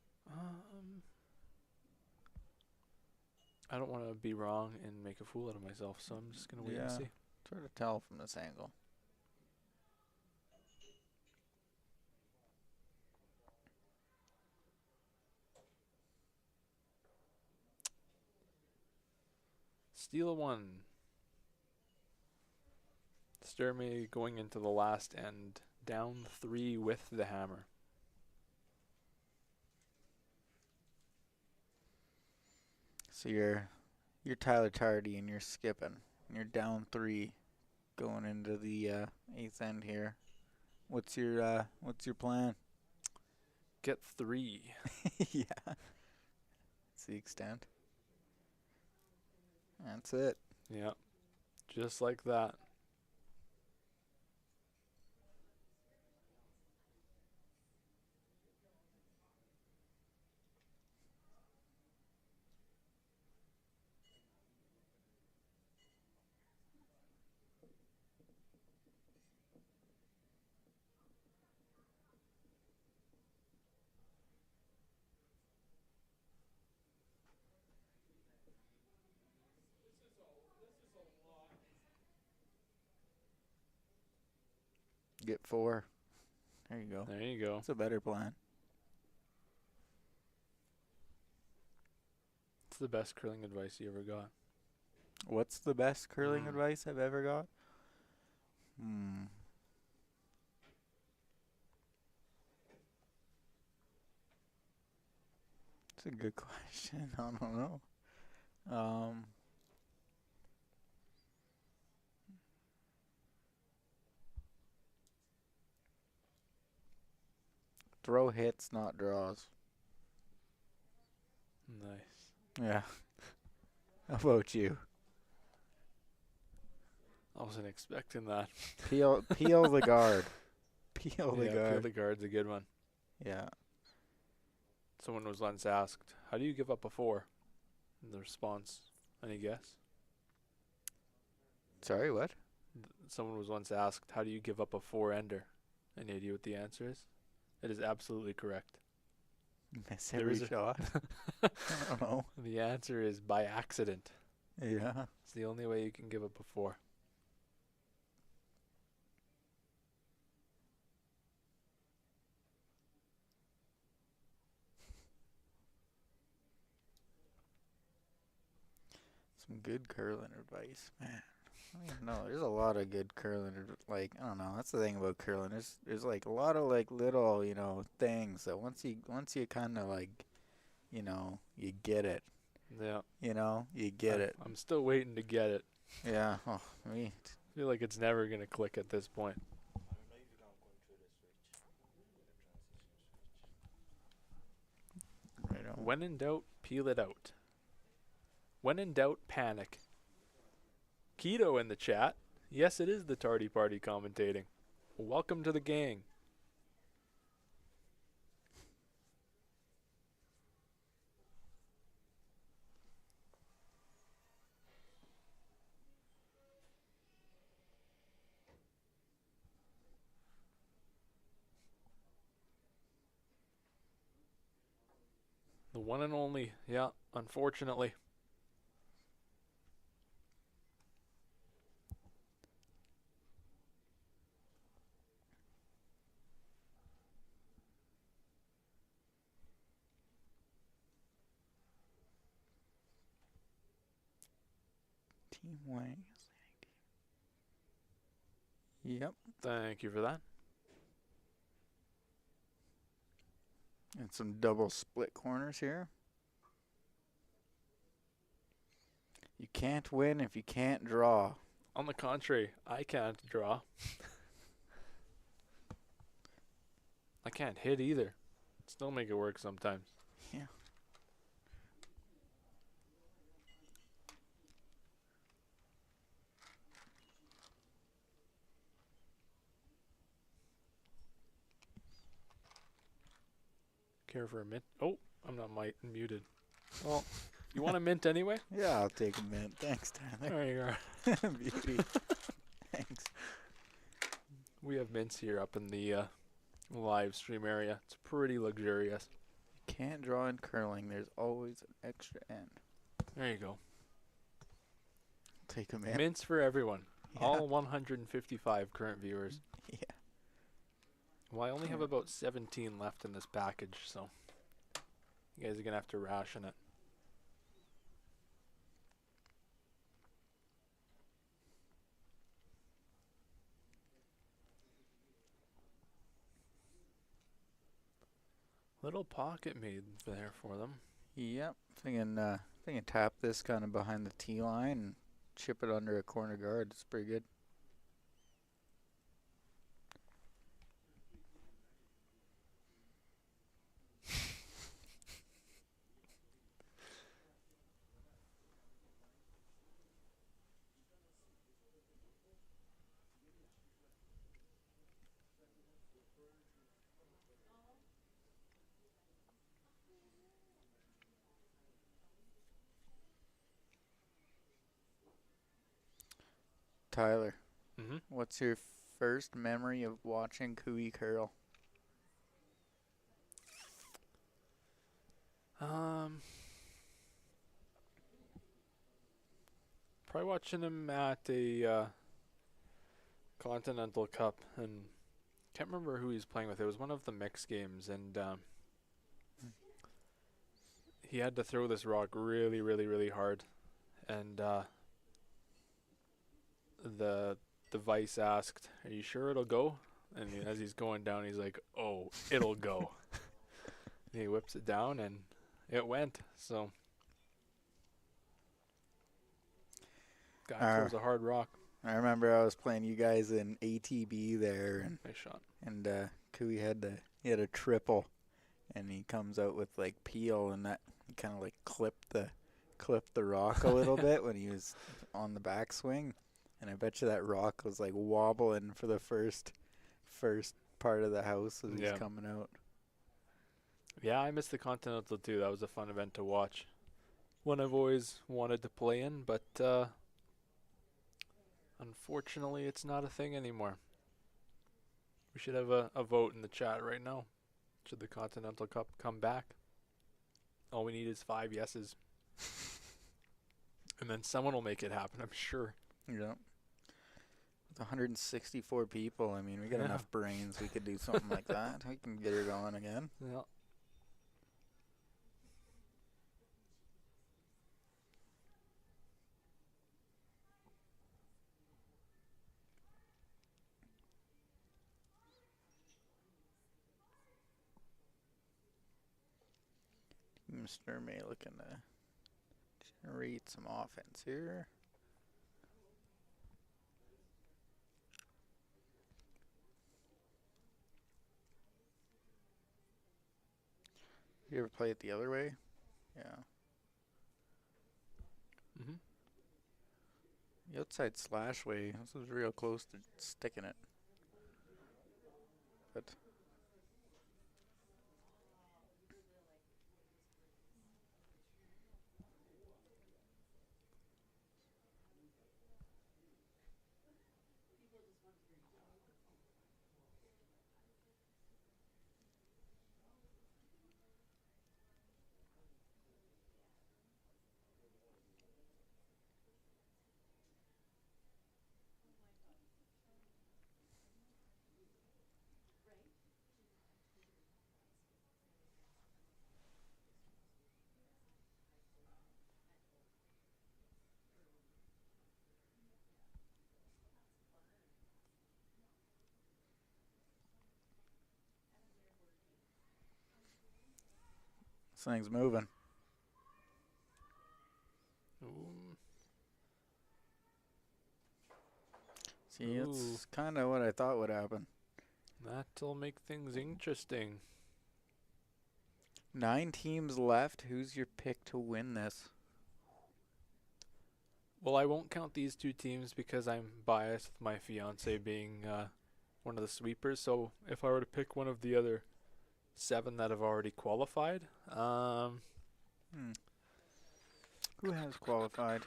I don't want to be wrong and make a fool out of myself, so I'm just going to wait and see. It's hard to tell from this angle. Steal a 1. Sturmey going into the last end, down 3 with the hammer. So you're Tyler Tardy and you're skipping. And you're down 3 going into the 8th end here. What's your plan? Get 3. Yeah. That's the extent. That's it. Yeah. Just like that. Get 4. There you go. There you go. That's a better plan. It's the best curling advice you ever got. What's the best curling advice I've ever got? That's a good question. I don't know. Throw hits, not draws. Nice. Yeah. How about you? I wasn't expecting that. Peel the guard. Peel the Yeah, guard. Peel the guard's a good one. Yeah. Someone was once asked, how do you give up a 4? And the response, any guess? Sorry, what? Someone was once asked, how do you give up a 4-ender? Any idea what the answer is? It is absolutely correct. Miss There every is a- shot. I don't know. The answer is by accident. Yeah. It's the only way you can give up a 4. Some good curling advice, man. I don't even know. There's a lot of good curling. Like, I don't know. That's the thing about curling. There's like a lot of like little, things that once you kind of like, you get it. Yeah. You get it. I'm still waiting to get it. Yeah. Oh, me. I feel like it's never going to click at this point. Right on. When in doubt, peel it out. When in doubt, panic. Keto in the chat. Yes, it is the Tardy Party commentating. Welcome to the gang. The one and only. Yeah, unfortunately. Team Wang. Yep. Thank you for that. And some double split corners here. You can't win if you can't draw. On the contrary, I can't draw. I can't hit either. Still make it work sometimes. Yeah. Care for a minute. Oh, I'm not muted. Well, You want a mint anyway? Yeah, I'll take a mint. Thanks, Tyler. There you are. Beauty. Thanks. We have mints here up in the live stream area. It's pretty luxurious. Can't draw in curling. There's always an extra N. There you go. Take a mint. Mints for everyone. Yeah. All 155 current viewers. Yeah. Well, I only have about 17 left in this package, so you guys are going to have to ration it. Little pocket made there for them. Yep. Thinking tap this kind of behind the tee line and chip it under a corner guard. It's pretty good. Tyler, Mm-hmm. what's your first memory of watching Cooey curl? Probably watching him at a Continental Cup, and can't remember who he was playing with. It was one of the mix games, and he had to throw this rock really, really, really hard, and the vice asked, "Are you sure it'll go?" And as he's going down, he's like, "Oh, it'll go." And he whips it down, and it went. So, guy throws a hard rock. I remember I was playing you guys in ATB there, Nice shot. and Cooey had a triple, and he comes out with like peel, and that he kind of like clipped the rock a little bit when he was on the backswing, and I bet you that rock was like wobbling for the first part of the house as he's coming out. Yeah, I missed the Continental too. That was a fun event to watch. One I've always wanted to play in, but unfortunately it's not a thing anymore. We should have a vote in the chat right now. Should the Continental Cup come back? All we need is 5 yeses. And then someone will make it happen, I'm sure. Yeah. With 164 people, I mean, we got Yeah. enough brains. We could do something like that. We can get her going again. Yeah. Mr. May looking to generate some offense here. You ever play it the other way? Yeah. Mm-hmm. The outside slash way, this was real close to sticking it. But this thing's moving. Ooh. See, Ooh. it's kind of what I thought would happen. That'll make things interesting. 9 teams left. Who's your pick to win this? Well, I won't count these 2 teams because I'm biased with my fiance being one of the sweepers. So if I were to pick one of the other 7 that have already qualified, Who has qualified?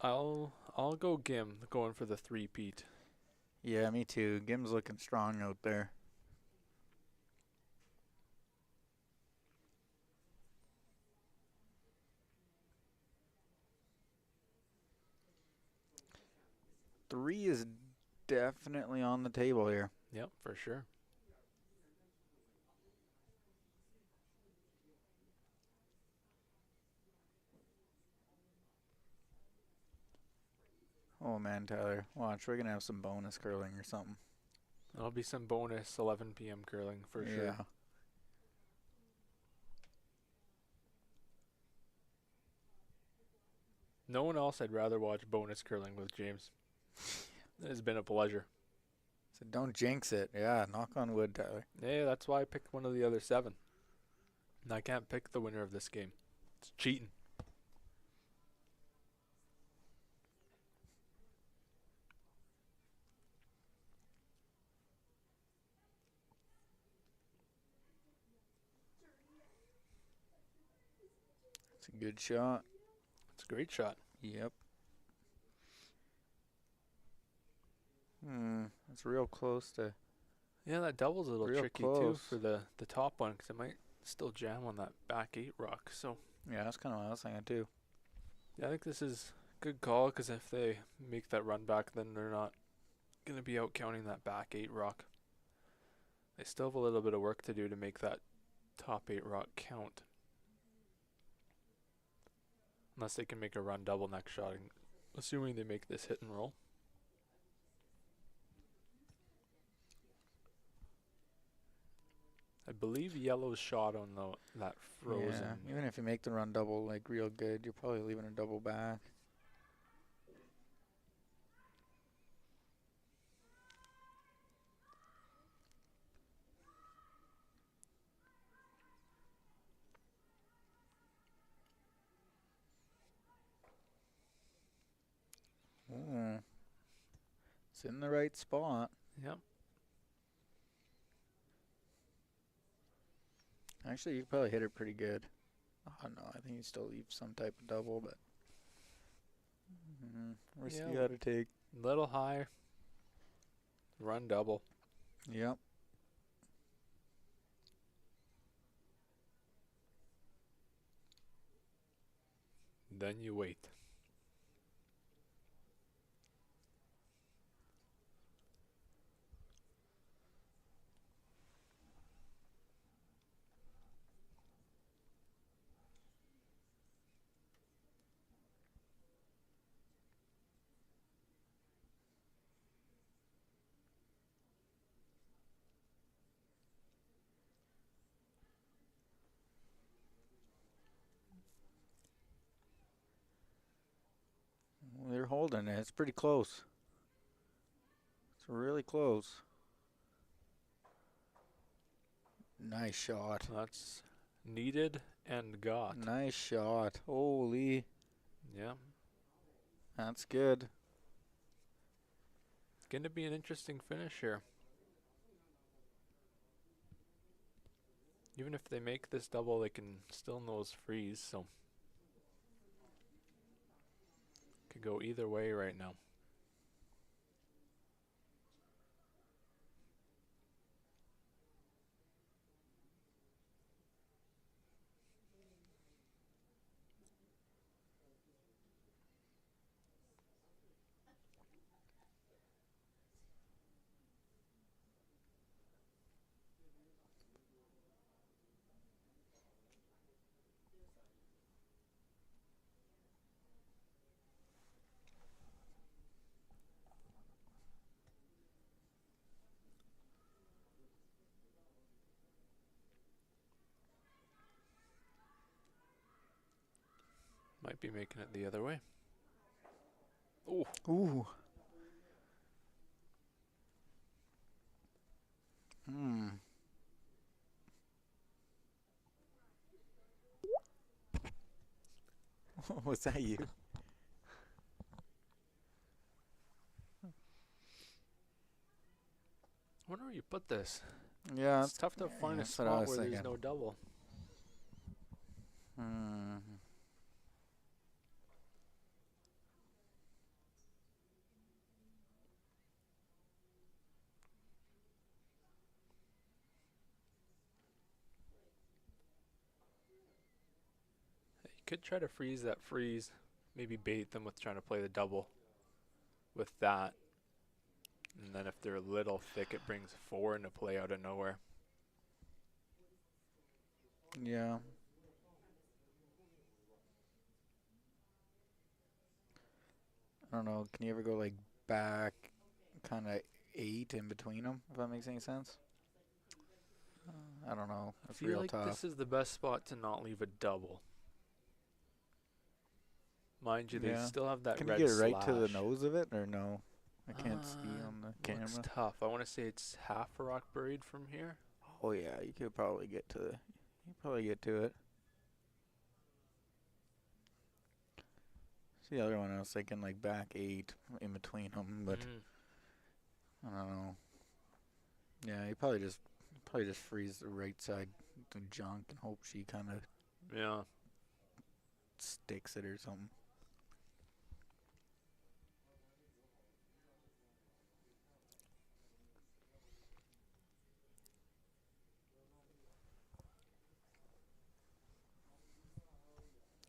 I'll go Gim, going for the three-peat. Yeah, me too. Gim's looking strong out there. Three is definitely on the table here. Yep, for sure. Oh man, Tyler, watch. We're gonna have some bonus curling or something. There'll be some bonus 11 p.m. curling for sure. Yeah. No one else I'd rather watch bonus curling with James. It has been a pleasure. So don't jinx it. Yeah, knock on wood, Tyler. Yeah, that's why I picked one of the other 7. And I can't pick the winner of this game. It's cheating. It's a good shot. It's a great shot. Yep. It's real close to. Yeah, that double's a little Real tricky close. too for the top one because it might still jam on that back 8 rock. So Yeah, that's kind of what I was thinking too. yeah, I think this is a good call because if they make that run back, then they're not going to be out counting that back 8 rock. They still have a little bit of work to do to make that top 8 rock count. Unless they can make a run double next shot, assuming they make this hit and roll. I believe yellow's shot on that frozen. Yeah, even if you make the run double like real good, you're probably leaving a double back. Ooh. It's in the right spot. Yep. Actually, you could probably hit it pretty good. Oh no, I think you still leave some type of double, but risk you Yeah. gotta take. Little high. Run double. Yep. Then you wait. They're holding it. It's pretty close. It's really close. Nice shot. That's needed and got. Nice shot. Holy. Yeah. That's good. It's going to be an interesting finish here. Even if they make this double, they can still nose freeze, so could go either way right now. Might be making it the other way. Oh, Ooh. Hmm. Was that you? I wonder where you put this. Yeah. It's tough to find a that's what I spot was where there's thinking. no double. Hmm. Could try to freeze that freeze. Maybe bait them with trying to play the double with that. And then if they're a little thick, it brings 4 into play out of nowhere. Yeah. I don't know. Can you ever go like back kind of 8 in between them, if that makes any sense? I don't know. I That's feel real like tough. this is the best spot to not leave a double. Mind you, they Yeah. still have that Can you red get right slash. to the nose of it, or no? I can't see on the Looks camera. tough. I want to say it's half a rock buried from here. Oh yeah, you could probably get to the. You could probably get to it. See the other one, I was thinking like back 8 in between them, but I don't know. Yeah, you probably just freeze the right side the junk and hope she kind of Yeah. sticks it or something.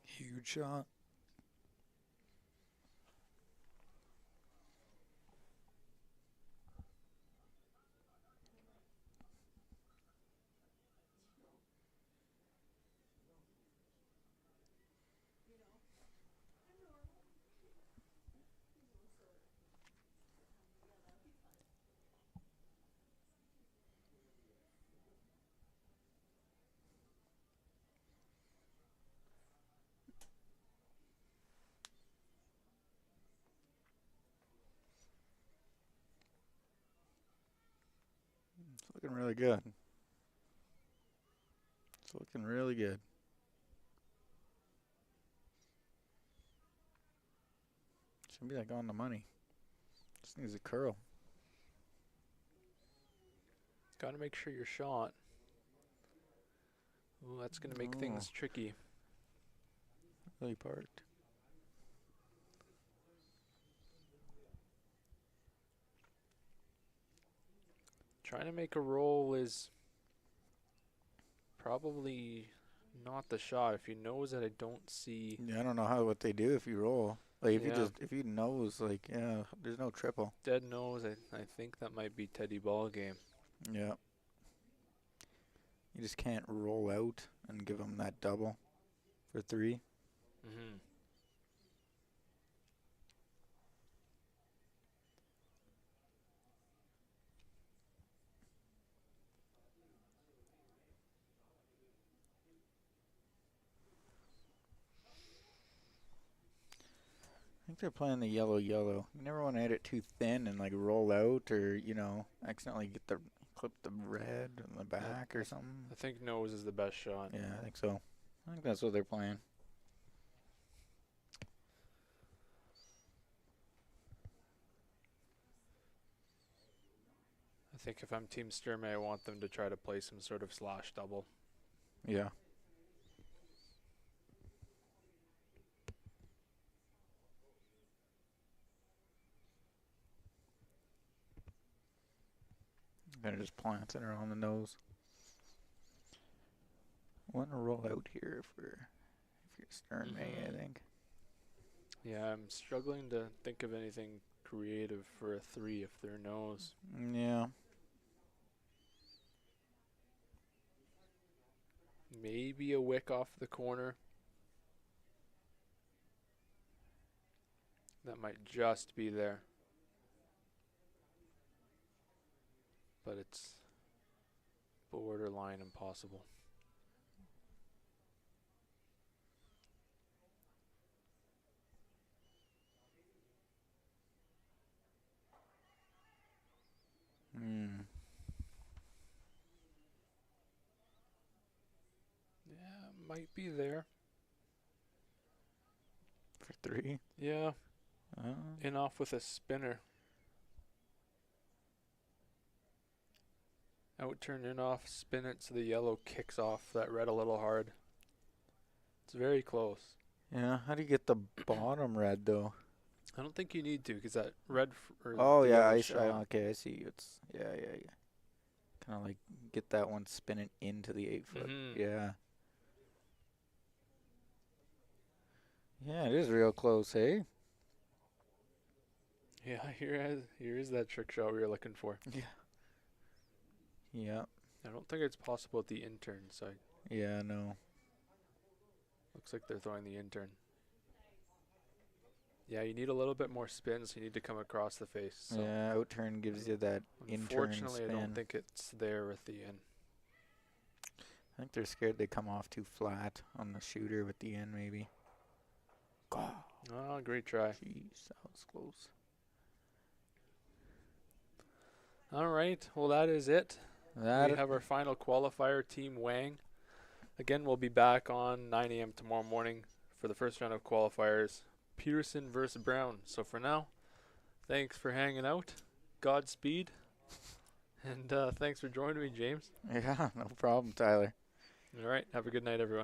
Huge shot. It's looking really good. It's looking really good. Should be like on the money. Just needs a curl. Got to make sure you're shot. Ooh, that's going to make things tricky. Really parked. Trying to make a roll is probably not the shot. If you nose it, I don't see. Yeah, I don't know what they do if you roll. Like Yeah. if you nose, like, yeah, there's no triple. Dead nose, I think that might be Teddy ball game. Yeah. You just can't roll out and give them that double for 3. Mm-hmm. I think they're playing the yellow. You never want to hit it too thin and like roll out, or accidentally clip the red on the back or something. I think nose is the best shot. Yeah, I think so. I think that's what they're playing. I think if I'm Team Sturmey, I want them to try to play some sort of slash double. Yeah. Kind of just plants it around the nose. Want to roll out here if you're Sturmey, I think. Yeah, I'm struggling to think of anything creative for a 3 if they're nose. Yeah. Maybe a wick off the corner. That might just be there. But it's borderline impossible. Yeah, might be there. For 3. Yeah. In off with a spinner. Out turn in off, spin it so the yellow kicks off that red a little hard. It's very close. Yeah. How do you get the bottom red though? I don't think you need to because that red. Oh the yeah, yellow I shot. okay. I see. It's yeah. Kind of like get that one spinning into the 8 foot. Mhm. Yeah. Yeah, it is real close, hey? Yeah, here is that trick shot we were looking for. Yeah. Yeah. I don't think it's possible at the intern side. Yeah, no. Looks like they're throwing the intern. Yeah, you need a little bit more spin, so you need to come across the face. So Yeah, out turn gives you that intern unfortunately, I don't spin. think it's there with the in. I think they're scared they come off too flat on the shooter with the in, maybe. God, Oh, great try. jeez, that was close. All right, well, that is it. We That have our final qualifier, Team Wang. Again, we'll be back on 9 a.m. tomorrow morning for the first round of qualifiers, Peterson versus Brown. So for now, thanks for hanging out. Godspeed. And thanks for joining me, James. yeah, no problem, Tyler. All right, have a good night, everyone.